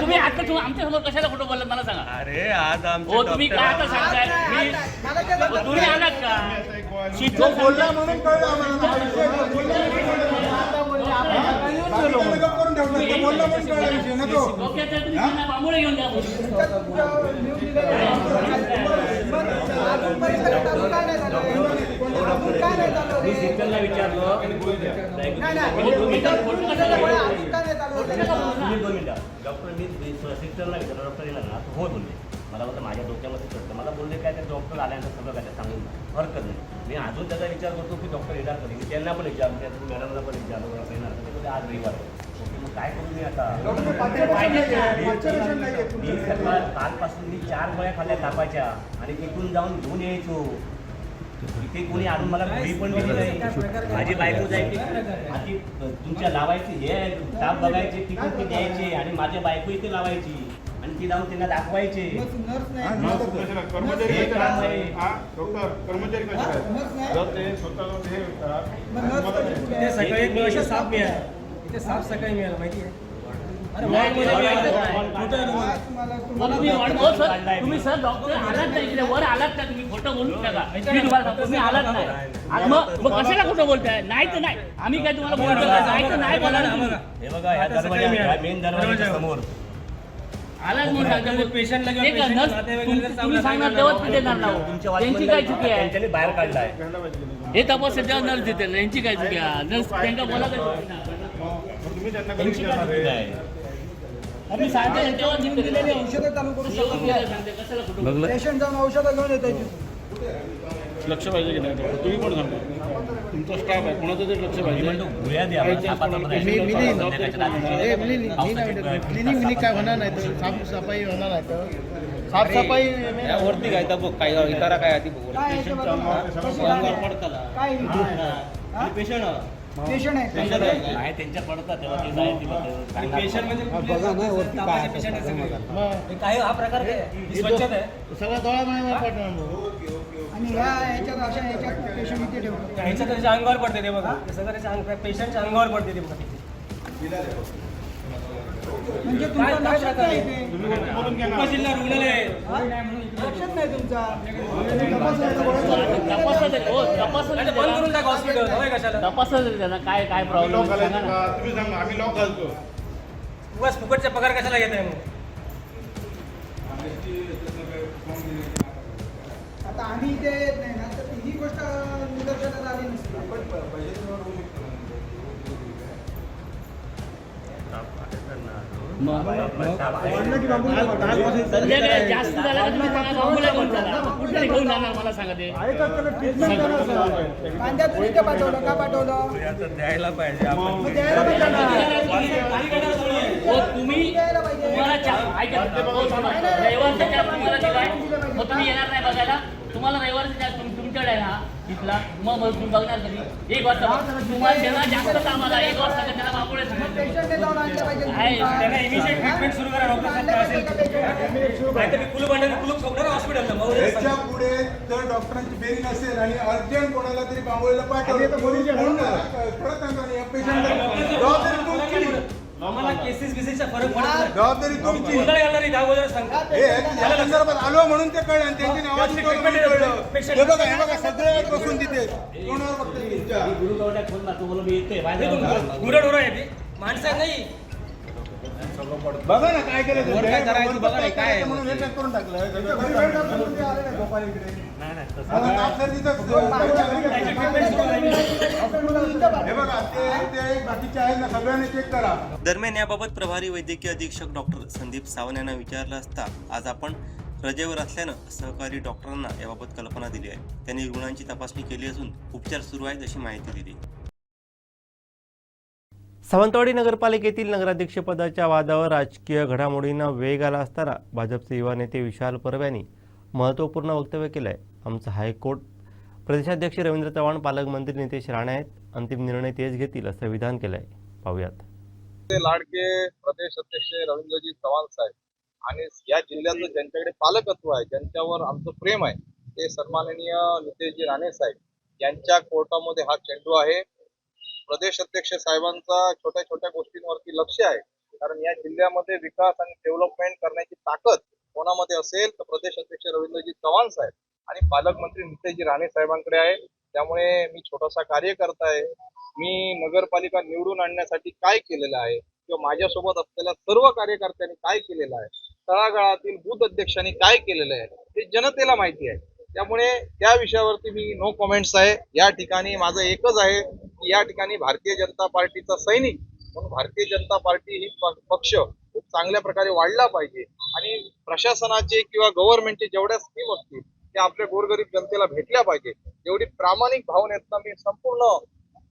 S13: तुम्ही आता आमच्या समोर कशाला खोटं बोललात मला सांगा.
S1: अरे आज
S13: हो तुम्ही काय आता सांगताय तुम्ही आलात का
S9: तो बोलला म्हणून कळलं आम्हाला. करून ठेवलं ते बोलला म्हणून कळला विषय ना तो.
S13: बांबोळे घेऊन द्या
S1: मी सिस्टरला विचारलं डॉक्टर मी सिस्टरला विचारलं डॉक्टर येणार ना हो बोलले मला बोलतं माझ्या डोक्यामध्ये चढतं मला बोलले काय ते डॉक्टर आल्यानंतर सगळं काय सांगून हरकत नाही. मी अजून त्याचा विचार करतो की डॉक्टर येणार कधी मी त्यांना पण विचारलं त्या मॅडमला पण विचारलं येणार कधी आज रविवार आहे मग काय करू मी आता. मी सकाळ कालपासून मी 4 गोळ्या खाल्ल्या तापाच्या आणि तिथून जाऊन घेऊन यायचो. इथे कोणी आणून मला घरी पण दिली नाही. माझी बायको जायची आधी तुमच्या लावायची हे ताप बघायचे तिथून ते द्यायचे आणि माझ्या बायको इथे लावायची आणि ती जाऊन त्यांना दाखवायचे.
S9: कर्मचारी
S12: साफ सकाळी मिळालं माहिती आहे.
S13: तुम्ही सर डॉक्टर आलात नाही इकडे वर आलात ना तुम्ही खोटं बोलू नका मी तुम्हाला सांगतो तुम्ही आलात नाही मग कशाला खोटं बोलताय. नाही तर नाही आम्ही काय तुम्हाला बोलतो नाही तर नाही बोला ना.
S1: हे बघा ह्या दरवाजा मेन दरवाजाच्या समोर
S13: आलाच म्हणून सांगतो पेशंटला तुम्ही सांगणार तेव्हाच ते देणार ना. त्यांची काय चुकी आहे
S1: त्यांनी बाहेर काढलाय
S13: हे तपास तेव्हा नर्स देते यांची काय चुकी आहे नर्स त्यांना बोला तुम्ही सांगते तेव्हा दिलेली
S12: औषधं चालू करू शकतो. पेशंट जाऊन औषधं घेऊन येतो.
S7: लक्ष पाहिजे की नाही तुम्ही पण सांगा तुमचा स्टाफ आहे कोणाचं तरी लक्ष
S12: क्लिनिक काय होणार नाही तर साफसफाई होणार नाही तर साफसफाई
S10: वरती काय बघ काय इतारा काय आधी
S12: पेशंट
S1: नाही त्यांच्या पडतात तेव्हा ते जाईल
S13: पेशंट म्हणजे
S12: बघा ना वरती
S13: काय हा प्रकार स्वच्छता आहे
S12: सगळा डोळा आणि ह्याच्यात अशा ह्याच्यात पेशंट इथे ठेवतो
S13: ह्याच्या त्याच्या अंगावर पडते ते बघा ते सगळं त्याच्या पेशंटच्या अंगावर पडते ते बघा
S12: म्हणजे तुमचा लक्षात नाही ते.
S13: उपजिल्हा रुग्णालय आहे
S12: लक्षात नाही तुमचा
S13: बंद करून टाका हॉस्पिटल कशाला तपासच त्यांना काय काय प्रॉब्लेम
S9: तुम्ही सांगा आम्ही लॉक घालतो.
S13: बस फुकटचा पगार कशाला घेत आहे मग.
S12: आता आम्ही इथे येत नाही ना तर ही गोष्ट निदर्शनास आली नसते.
S13: संध्याकाळी जास्त झाला का तुम्ही सांगा बांबोला घेऊन चला कुठे घेऊन जाणार मला सांगा ते
S12: कांद्यातून इथे पाठवलं का पाठवलं
S10: द्यायला पाहिजे
S13: हो तुम्ही तुम्हाला रविवारचा चहा तुम्हाला दिलाय मग तुम्ही येणार नाही बघायला. तुम्हाला रविवारचा चहा तुमच्याकडे आहे ना तिथला मग तुम्ही बघणार कधी 1 वाजता तुम्हाला ज्यांना जास्त काम आला 1 वाजता त्याला बांबोळे त्यांना इमिजिएट ट्रीटमेंट सुरू करा डॉक्टर कुलूप आणलं कुलूप सोडणार हॉस्पिटलला.
S9: याच्या पुढे जर डॉक्टरांची बेरी नसेल आणि अर्जंट कोणाला तरी बांबोळीला पाठवलं परत जबाबदारी तुमची.
S13: आम्हाला केसेस बिसेसचा फरक पडत
S9: जबाबदारी तुमची.
S13: नाही
S9: संदर्भात आलो म्हणून ते कळलं आणि त्यांची नावाची कळलं. हे बघा सगळे बसून तिथे कोणावर बघतात तुमच्या
S13: माणसं नाही
S9: बघा ना काय केलं
S10: काय करायचं बघा नाही काय
S9: म्हणून हे check करून टाकलं. गोपाल इकडे हे बघा बाकीचे आहेत ना सगळ्यांनी चेक करा.
S1: दरम्यान याबाबत प्रभारी वैद्यकीय अधीक्षक डॉक्टर संदीप सावंत यांना विचारलं असता आज आपण रजेवर असल्यानं सहकारी डॉक्टरांना याबाबत कल्पना दिली आहे. त्यांनी रुग्णांची तपासणी केली असून उपचार सुरू आहेत अशी माहिती दिली. सावंतवाडी नगरपालिकेतील नगराध्यक्षपदाच्या वादावर राजकीय घडामोडींना वेग आला असताना भाजपचे युवा नेते विशाल परब यांनी महत्त्वपूर्ण वक्तव्य केलं आहे. आमचं हायकोर्ट प्रदेशाध्यक्ष रवींद्र चव्हाण, पालकमंत्री नितेश राणे आहेत. अंतिम निर्णय तेच घेतील असं विधान केलं आहे. पाहूयात.
S10: लाडके प्रदेश अध्यक्ष रवींद्रजी चव्हाण साहेब आणि या जिल्ह्याचं ज्यांच्याकडे पालकत्व आहे, ज्यांच्यावर आमचं प्रेम आहे, ते सन्माननीय नितेशजी राणे साहेब यांच्या कोर्टामध्ये हा चेंडू आहे. प्रदेश अध्यक्ष साहेबांचा छोट्या छोट्या गोष्टींवरती लक्ष आहे, कारण या जिल्ह्यामध्ये विकास आणि डेव्हलपमेंट करण्याची ताकद कोणामध्ये असेल तर प्रदेश अध्यक्ष रवींद्रजी चव्हाण साहेब आणि पालकमंत्री नितेशजी राणे साहेबांकडे आहे. त्यामुळे मी छोटासा कार्यकर्ता आहे. मी नगरपालिका निवडून आणण्यासाठी काय केलेलं आहे किंवा माझ्यासोबत असलेल्या सर्व कार्यकर्त्यांनी काय केलेलं आहे, तळागाळातील बूथ अध्यक्षांनी काय केलेलं आहे हे जनतेला माहिती आहे. त्यामुळे त्या विषयावरती मी नो कमेंट्स आहे. या ठिकाणी माझं एकच आहे की या ठिकाणी भारतीय जनता पार्टीचा सैनिक म्हणून भारतीय जनता पार्टी ही पक्ष खूप चांगल्या प्रकारे वाढला पाहिजे आणि प्रशासनाचे किंवा गव्हर्नमेंटचे जेवढ्या स्कीम असतील त्या आपल्या गोरगरीब जनतेला भेटल्या पाहिजे. एवढी प्रामाणिक भावनेतनं मी संपूर्ण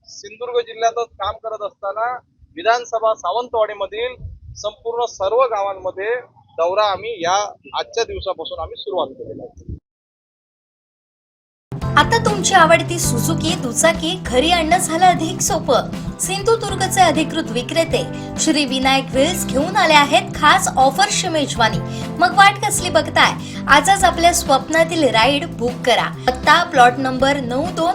S10: सिंधुदुर्ग जिल्ह्यातच काम करत असताना विधानसभा सावंतवाडीमधील संपूर्ण सर्व गावांमध्ये दौरा आम्ही या आजच्या दिवसापासून आम्ही सुरुवात केलेला आहे.
S2: आता तुमची आवडती सुझुकी दुचाकी घरी आणणं झालं अधिक सोपं. सिंधुदुर्गचे अधिकृत विक्रेते श्री विनायक व्हील्स घेऊन आले आहेत खास ऑफरची मेजवानी. मग वाट कसली बघताय? आजच आपल्या स्वप्नातील राईड बुक करा. पत्ता प्लॉट नंबर 92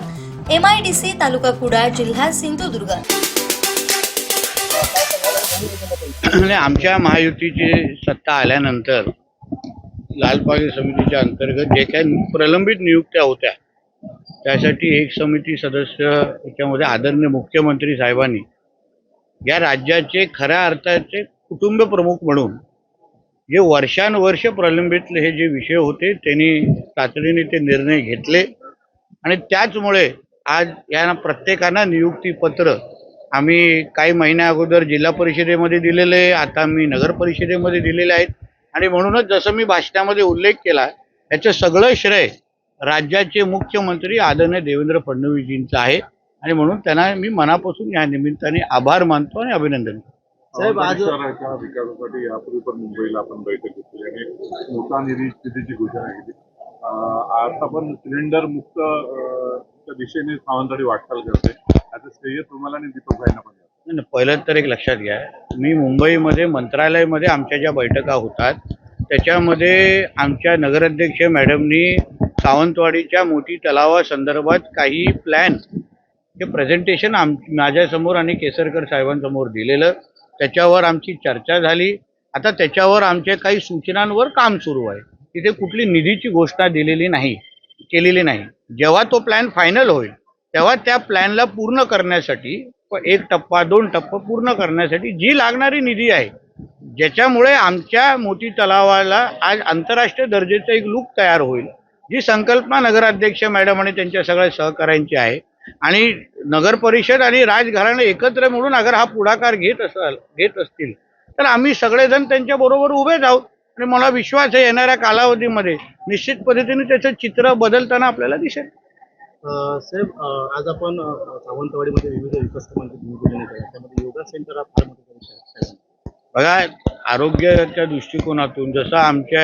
S2: MIDC तालुका कुडाळ जिल्हा सिंधुदुर्ग.
S12: आमच्या महायुतीची सत्ता आल्यानंतर लालबाग समितीच्या अंतर्गत जे काही प्रलंबित नियुक्त्या होत्या त्यासाठी एक समिती सदस्य याच्यामध्ये आदरणीय मुख्यमंत्री साहेबांनी या राज्याचे खऱ्या अर्थाचे कुटुंब प्रमुख म्हणून जे वर्षानुवर्ष प्रलंबित हे जे विषय होते त्यांनी तातडीने ते निर्णय घेतले आणि त्याचमुळे आज या प्रत्येकांना नियुक्तीपत्र आम्ही काही महिन्या अगोदर जिल्हा परिषदेमध्ये दिलेले, आता मी नगर परिषदेमध्ये दिलेले आहेत. आणि म्हणूनच जसं मी भाषणामध्ये उल्लेख केला याचं सगळं श्रेय राज्याचे मुख्यमंत्री आदरणीय देवेंद्र फडणवीसजींचं आहे आणि म्हणून त्यांना मी मनापासून या निमित्ताने आभार मानतो आणि अभिनंदन करतो.
S7: साहेब, आज शहराच्या विकासासाठी यापूर्वी पण मुंबईला आपण बैठक घेतली आणि मोठा निधीची घोषणा केली. आता पण सिलेंडर मुक्त दिशेने सावंतवाडी वाटचाल करते. आता श्रेय तुम्हाला आणि दीपक भाईंना पण.
S12: पहिलं तर एक लक्षात घ्या, मी मुंबईमध्ये मंत्रालयामध्ये आमच्या ज्या बैठका होतात त्याच्यामध्ये आमच्या नगराध्यक्ष मॅडमनी सावंतवाडीच्या मोठी तलावासंदर्भात काही प्लॅन हे प्रेझेंटेशन माझ्यासमोर आणि केसरकर साहेबांसमोर दिलेलं. त्याच्यावर आमची चर्चा झाली. आता त्याच्यावर आमच्या काही सूचनांवर काम सुरू आहे. तिथे कुठली निधीची घोषणा केलेली नाही. जेव्हा तो प्लॅन फायनल होईल तेव्हा त्या प्लॅनला पूर्ण करण्यासाठी 1 टप्पा 2 टप्पा पूर्ण करण्यासाठी जी लागणारी निधी आहे, ज्याच्यामुळे आमच्या मोठी तलावाला आज आंतरराष्ट्रीय दर्जाचा एक लूक तयार होईल, जी संकल्पना नगराध्यक्ष मॅडम आणि त्यांच्या सगळ्या सहकाऱ्यांची आहे. आणि नगर परिषद आणि राजघराणे एकत्र मिळून अगर हा पुढाकार घेत असतील तर आम्ही सगळेजण त्यांच्या बरोबर उभे आहोत आणि मला विश्वास आहे येणाऱ्या कालावधीमध्ये निश्चित पद्धतीने त्याचं चित्र बदलताना आपल्याला दिसेल.
S7: साहेब, आज आपण सावंतवाडीमध्ये विविध विकास कामांची भूमिका केली, त्यामध्ये योगा सेंटर हा फार मोठा.
S12: बघा, आरोग्याच्या दृष्टिकोनातून जसं आमच्या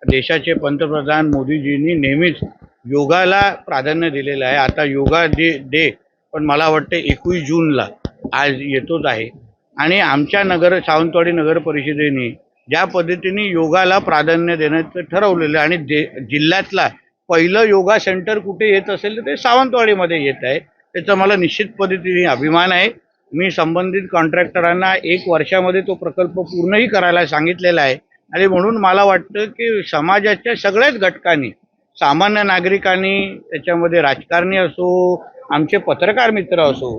S12: देशाचे पंतप्रधान मोदीजींनी नेहमीच योगाला प्राधान्य दिलेलं आहे. आता योगा डे पण मला वाटतं 21 जूनला आज येतोच आहे आणि आमच्या सावंतवाडी नगर परिषदेने ज्या पद्धतीने योगाला प्राधान्य देण्याचं ठरवलेलं आणि जिल्ह्यातला पहिलं योगा सेंटर कुठे येत असेल तर ते सावंतवाडीमध्ये येत आहे. त्याचा मला निश्चित पद्धतीने अभिमान आहे. मी संबंधित कॉन्ट्रॅक्टरांना 1 वर्षामध्ये तो प्रकल्प पूर्णही करायला सांगितलेला आहे आणि म्हणून मला वाटतं की समाजाच्या सगळ्याच घटकांनी, सामान्य नागरिकांनी, त्याच्यामध्ये राजकारणी असो, आमचे पत्रकार मित्र असो,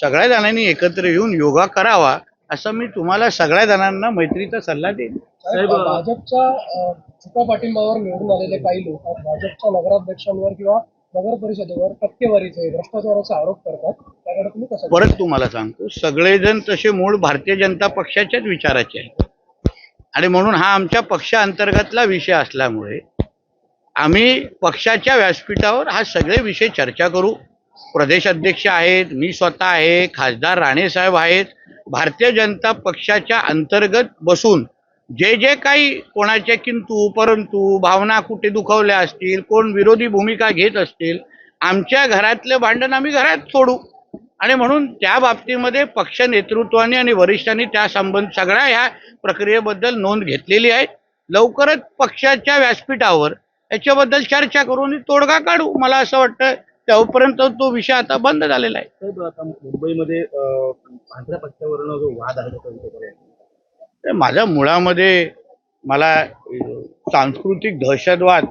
S12: सगळ्या जणांनी एकत्र येऊन योगा करावा असं मी तुम्हाला सगळ्या जणांना मैत्रीचा सल्ला देईन.
S14: साहेब, भाजपच्या छुपा पाठिंबावर निवडून आलेले काही लोक भाजपच्या नगराध्यक्षांवर किंवा नगर परिषदेवर टक्केवारीचे भ्रष्टाचाराचे आरोप करतात. त्याकडे तुम्ही कसं
S11: परत तुम्हाला सांगतो, सगळेजण तसे मूळ भारतीय जनता पक्षाच्याच विचाराचे आहेत आणि म्हणून हा आमच्या पक्षांतर्गतला विषय असल्यामुळे आम्ही पक्षाच्या व्यासपीठावर हा सगळे विषय चर्चा करू. प्रदेश अध्यक्ष आहेत, मी स्वतः आहे, खासदार राणे साहेब आहेत. भारतीय जनता पक्षाच्या अंतर्गत बसून जे जे काही कोणाच्या किंतु परंतु भावना कुठे दुखावल्या असतील, कोण विरोधी भूमिका घेत असतील, आमच्या घरातलं भांडण आम्ही घरात सोडू आणि म्हणून त्या बाबतीमध्ये पक्ष नेतृत्वाने आणि वरिष्ठांनी त्या संबंध सगळ्या ह्या प्रक्रियेबद्दल नोंद घेतलेली आहे. लवकरच पक्षाच्या व्यासपीठावर याच्याबद्दल चर्चा करून तोडगा काढू. मला असं वाटतं तेव्हापर्यंत तो विषय आता बंद झालेला आहे.
S14: साहेब, आता मुंबईमध्ये पांढऱ्या पट्ट्यावरनं जो वाद आहे
S11: तर माझ्या मुळामध्ये मला सांस्कृतिक दहशतवाद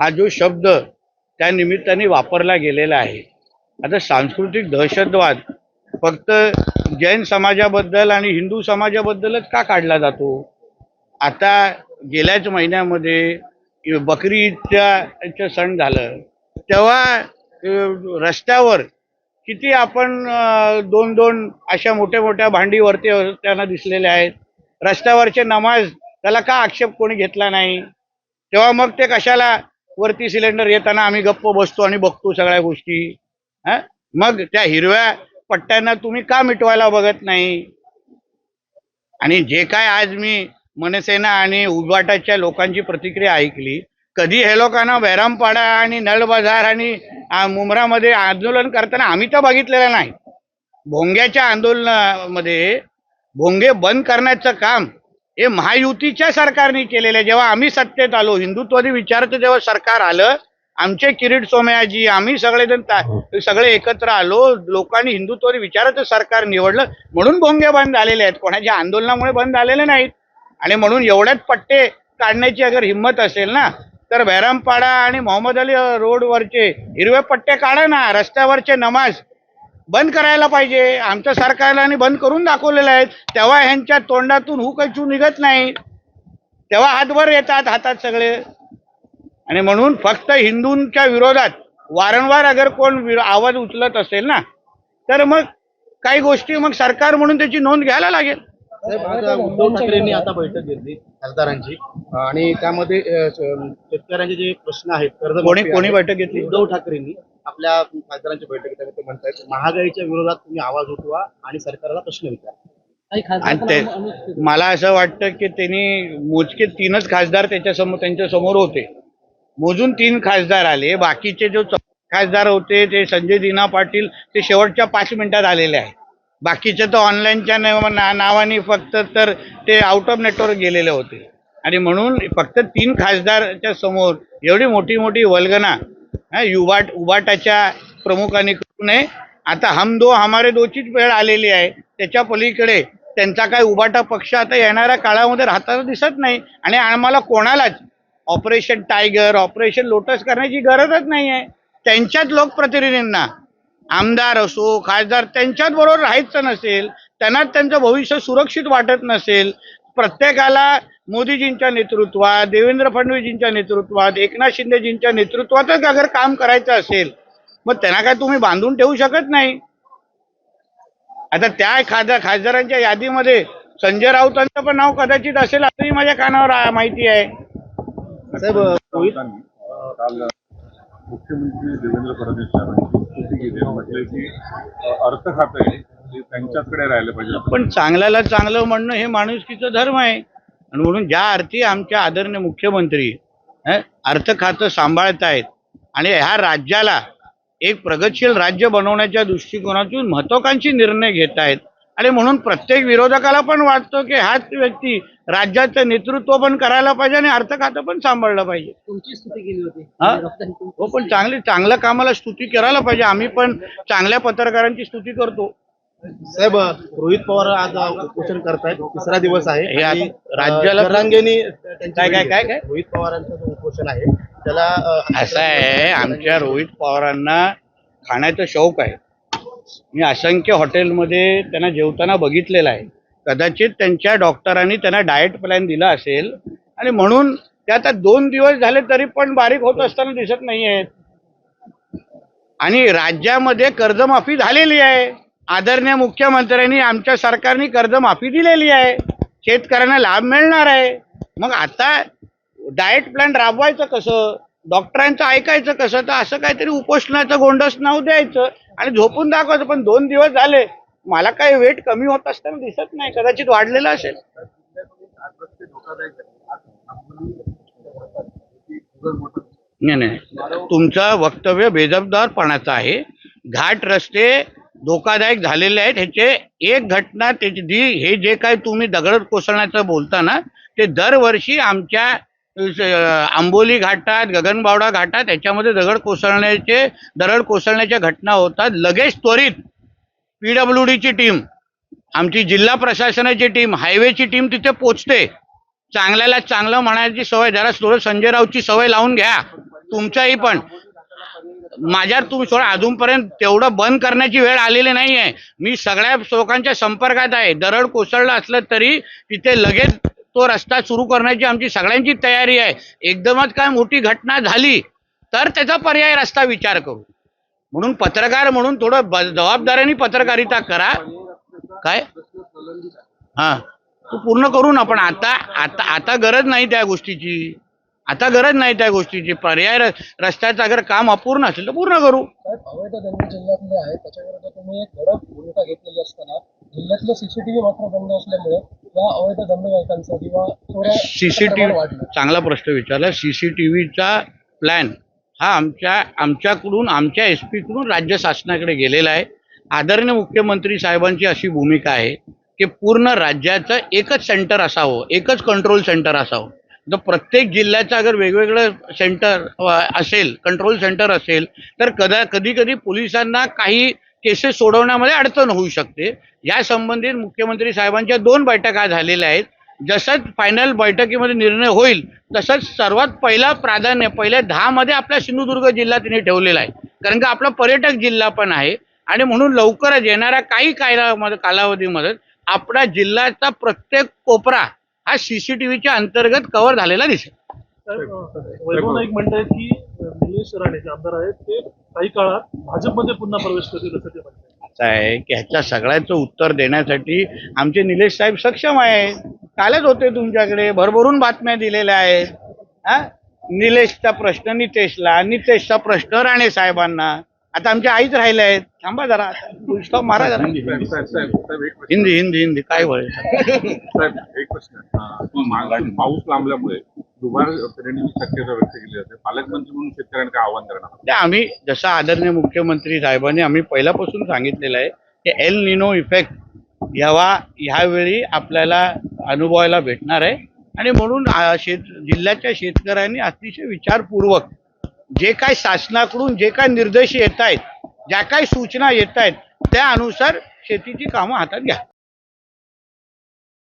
S11: हा जो शब्द त्या निमित्ताने वापरला गेलेला आहे. आता सांस्कृतिक दहशतवाद फक्त जैन समाजाबद्दल आणि हिंदू समाजाबद्दलच का काढला जातो? आता गेल्याच महिन्यामध्ये बकरी ईदचं सण झालं तेव्हा रस्त्यावर किती आपण दोन दोन अशा मोठ्या मोठ्या भांडीवरती त्यांना दिसलेल्या आहेत. रस्त्यावरचे नमाज त्याला का आक्षेप कोणी घेतला नाही? तेव्हा मग ते कशाला वरती सिलेंडर येताना आम्ही गप्प बसतो आणि बघतो सगळ्या गोष्टी? मग त्या हिरव्या पट्ट्यांना तुम्ही का मिटवायला बघत नाही? आणि जे काय आज मी मनसेना आणि उबाटाच्या लोकांची प्रतिक्रिया ऐकली, कधी हे लोकांना बहरामपाडा आणि नळ बाजार आणि मुंब्रामध्ये आंदोलन करताना आम्ही तर बघितलेलं नाही. भोंग्याच्या आंदोलनामध्ये भोंगे बंद करण्याचं काम हे महायुतीच्या सरकारने केलेलं आहे. जेव्हा आम्ही सत्तेत आलो, हिंदुत्वादी विचाराचं जेव्हा सरकार आलं, आमचे किरीट सोमयाजी आम्ही सगळेजण सगळे एकत्र आलो, लोकांनी हिंदुत्वादी विचाराचं सरकार निवडलं म्हणून भोंगे बंद झालेले आहेत, कोणाच्या आंदोलनामुळे बंद झालेले नाहीत. आणि म्हणून एवढ्याच पट्टे काढण्याची अगर हिंमत असेल ना तर बहरामपाडा आणि मोहम्मद अली रोडवरचे हिरवे पट्टे काढा ना. रस्त्यावरचे नमाज बंद करायला पाहिजे. आमच्या सरकारने बंद करून दाखवलेले आहेत. तेव्हा ह्यांच्या तोंडातून हुकचू निघत नाही, तेव्हा हातभर येतात हातात सगळे. आणि म्हणून फक्त हिंदूंच्या विरोधात वारंवार अगर कोण आवाज उचलत असेल ना तर मग काही गोष्टी मग सरकार म्हणून त्याची नोंद घ्यायला लागेल.
S14: उद्धव ठाकरेंनी आता बैठक घेतली खासदारांची आणि त्यामध्ये शेतकऱ्यांचे जे प्रश्न आहेत
S11: कोणी बैठक घेतली?
S14: उद्धव ठाकरेंनी आपल्या खासदारांची बैठक घेतली. ते म्हणतात महागाईच्या विरोधात तुम्ही आवाज उठवा आणि सरकारला प्रश्न विचारा.
S11: आणि ते मला असं वाटतं की त्यांनी मोजके 3च खासदार त्यांच्या समोर होते. मोजून 3 खासदार आले. बाकीचे जो खासदार होते ते संजय दिना पाटील ते शेवटच्या 5 मिनिटात आलेले आहेत. बाकीचे तर ऑनलाईनच्या नावाने फक्त तर ते आउट ऑफ नेटवर्क गेलेले होते. आणि म्हणून फक्त 3 खासदारच्या समोर एवढी मोठी मोठी वल्गना उबाटाच्या प्रमुखांनी करू नये. आता हम दो हमारे दोचीच वेळ आलेली आहे. त्याच्या पलीकडे त्यांचा काय उबाटा पक्ष आता येणाऱ्या काळामध्ये राहताना दिसत नाही. आणि आम्हाला कोणालाच ऑपरेशन टायगर ऑपरेशन लोटस करण्याची गरजच नाही आहे. त्यांच्याच लोकप्रतिनिधींना आमदार असो खासदार त्यांच्याच बरोबर राहायचं नसेल, त्यांना त्यांचं भविष्य सुरक्षित वाटत नसेल, प्रत्येकाला मोदीजींच्या नेतृत्वात देवेंद्र फडणवीसजींच्या नेतृत्वात एकनाथ शिंदेजींच्या नेतृत्वातच अगर काम करायचं असेल मग त्यांना काय तुम्ही बांधून ठेवू शकत नाही. आता त्या खासदारांच्या यादीमध्ये संजय राऊतांचं पण नाव कदाचित असेल असंही माझ्या कानावर माहिती आहे.
S7: साहेब, काल मुख्यमंत्री देवेंद्र फडणवीस साहेबांनी स्तुती केली, म्हटले की अर्थ खातं आहे ते त्यांच्याकडे राहिलं पाहिजे.
S11: पण चांगल्याला चांगलं म्हणणं हे माणुसकीचं धर्म आहे. आणि म्हणून ज्या अर्थी आमच्या आदरणीय मुख्यमंत्री अर्थ खातं सांभाळतायत आणि ह्या राज्याला एक प्रगतशील राज्य बनवण्याच्या दृष्टिकोनातून महत्त्वाकांक्षी निर्णय घेत आहेत. आणि म्हणून प्रत्येक विरोधकाला पण वाटतं की हाच व्यक्ती राज्याचं नेतृत्व पण करायला पाहिजे आणि अर्थ खातं पण सांभाळलं पाहिजे.
S14: तुमची स्तुती केली होती.
S11: हो, पण चांगल्या कामाला स्तुती करायला पाहिजे. आम्ही पण चांगल्या पत्रकारांची स्तुती करतो.
S14: साहेब, रोहित पवार आज उपोषण करतायत, 3रा दिवस आहे.
S11: हे राज्याला
S14: जरांगेनी
S11: काय
S14: रोहित पवारांचं जो उपोषण आहे त्याला
S11: असं आहे, आमच्या रोहित पवारांना खाण्याचं शौक आहे. मी असंख्य हॉटेलमध्ये त्यांना जेवताना बघितलेलं आहे. कदाचित त्यांच्या डॉक्टरांनी त्यांना डाएट प्लॅन दिला असेल आणि म्हणून ते आता 2 दिवस झाले तरी पण बारीक होत असताना दिसत नाही आहेत. आणि राज्यामध्ये कर्जमाफी झालेली आहे. आदरणीय मुख्यमंत्र्यांनी आमच्या सरकारने कर्जमाफी दिलेली आहे. शेतकऱ्यांना लाभ मिळणार आहे. मग आता डाएट प्लॅन राबवायचं कसं, डॉक्टरांचं ऐकायचं कसं, तर असं काहीतरी उपोषणाचं गोंडस नाव द्यायचं आणि झोपून दाखवायचं. पण 2 दिवस झाले, मला काही वेट कमी होत असताना दिसत नाही. कदाचित वाढलेलं असेल. नाही, तुमचं वक्तव्य बेजबाबदारपणाचं आहे. घाट रस्ते धोकादायक झालेले आहेत. ह्याचे एक घटना त्याची हे जे काय तुम्ही दगड कोसळण्याचं बोलता ना, ते दरवर्षी आमच्या आंबोली घाटात, गगनबावडा घाटात ह्याच्यामध्ये दगड कोसळण्याच्या घटना होतात. लगेच त्वरित PWDची टीम, आमची जिल्हा प्रशासनाची टीम, हायवेची टीम तिथे पोचते. चांगल्याला चांगलं म्हणायची सवय, जरा थोडं संजय राऊतची सवय लावून घ्या तुमच्याही. पण माझ्या तुम्ही थोडं अजूनपर्यंत तेवढं बंद करण्याची वेळ आलेली नाही आहे. मी सगळ्या लोकांच्या संपर्कात आहे. दरड कोसळलं असलं तरी तिथे लगेच तो रस्ता सुरू करण्याची आमची सगळ्यांची तयारी आहे. एकदमच काय मोठी घटना झाली तर त्याचा पर्याय रस्ता विचार करू. म्हणून पत्रकार म्हणून थोडं जबाबदारीने पत्रकारिता करा. काय तो पूर्ण करू ना. पण आता गरज नाही त्या गोष्टीची. आता गरज नाही त्या गोष्टीची. पर्याय रस्त्याचं अगर काम अपूर्ण असेल तर पूर्ण करू.
S12: अवैध धंदे जिल्ह्यातले आहेत, त्याच्याविरुद्ध तुम्ही एक कडक भूमिका घेतलेली असताना जिल्ह्यातले CCTV मात्र बंद असल्यामुळे या अवैध धंदेवाईकांचं किंवा
S11: CCTV चांगला प्रश्न विचारला. CCTVचा प्लॅन हा आमच्याकडून आमच्या SP कडून राज्य शासनाकडे गेलेला आहे. आदरणीय मुख्यमंत्री साहेबांची अशी भूमिका आहे की पूर्ण राज्याचं एकच सेंटर असावं, एकच कंट्रोल सेंटर असावं. तर प्रत्येक जिल्ह्याचं अगर वेगवेगळं सेंटर असेल, कंट्रोल सेंटर असेल, तर कधी पोलिसांना काही केसेस सोडवण्यामध्ये अडचण होऊ शकते. या संबंधित मुख्यमंत्री साहेबांच्या 2 बैठका झालेल्या आहेत. जसंच फायनल बैठकीमध्ये निर्णय होईल तसंच सर्वात प्राधान्य पहिल्या 10 मध्ये आपला सिंधुदुर्ग जिल्हा तिने ठेवलेला आहे. कारण का आपला पर्यटक जिल्हा पण आहे आणि म्हणून लवकरच येणाऱ्या काही कालावधीमध्ये आपला जिल्ह्याचा प्रत्येक कोपरा हा CCTVच्या अंतर्गत कव्हर झालेला दिसेल.
S12: वैभव नाईक म्हणतात की निलेश राणे जे आमदार आहेत ते काही काळात भाजपमध्ये पुन्हा प्रवेश करतील असं ते म्हणतात.
S11: असं आहे की ह्याच्या सगळ्याचं उत्तर देण्यासाठी आमचे निलेश साहेब सक्षम आहे. कालच होते तुमच्याकडे, भरभरून बातम्या दिलेल्या आहेत. निलेशचा प्रश्न नितेशला, नितेशचा प्रश्न राणे साहेबांना. आता आमच्या आईच राहिल्या आहेत. थांबा जरा, स्टॉप मारा जरा. हिंदी काय वय.
S7: एक प्रश्न, पाऊस लांबल्यामुळे दुबार पेरणीची शक्यता व्यक्त केली जाते. पालकमंत्री म्हणून शेतकऱ्यांना काय आव्हान करणार?
S11: आम्ही जसं आदरणीय मुख्यमंत्री साहेबांनी आम्ही पहिल्यापासून सांगितलेलं आहे की एल निनो इफेक्ट ह्यावेळी आपल्याला अनुभवायला भेटणार आहे. आणि म्हणून जिल्ह्याच्या शेतकऱ्यांनी अतिशय विचारपूर्वक जे काय शासनाकडून जे काय निर्देश येत आहेत, ज्या काही सूचना येत आहेत त्यानुसार शेतीची कामं हातात घ्या.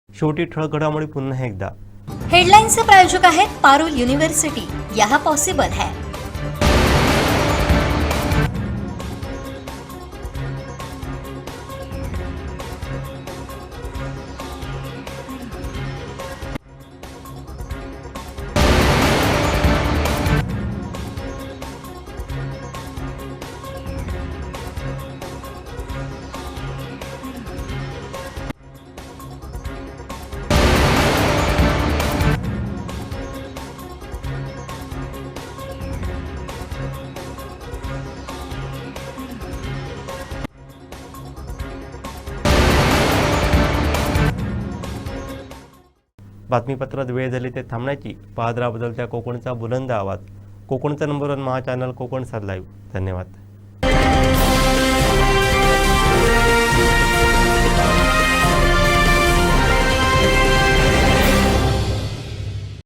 S1: शेवटी ठळक घडामोडी पुन्हा एकदा.
S2: हेडलाईन्सचे प्रायोजक आहेत पारुल युनिव्हर्सिटी. यह पॉसिबल है.
S1: बातमीपत्रात वेळ झाली ते थांबण्याची. पाहत राहा बदलत्या कोकणचा बुलंद आवाज. कोकणचा नंबर 1 महा चॅनल कोकण साध लाईव्ह. धन्यवाद.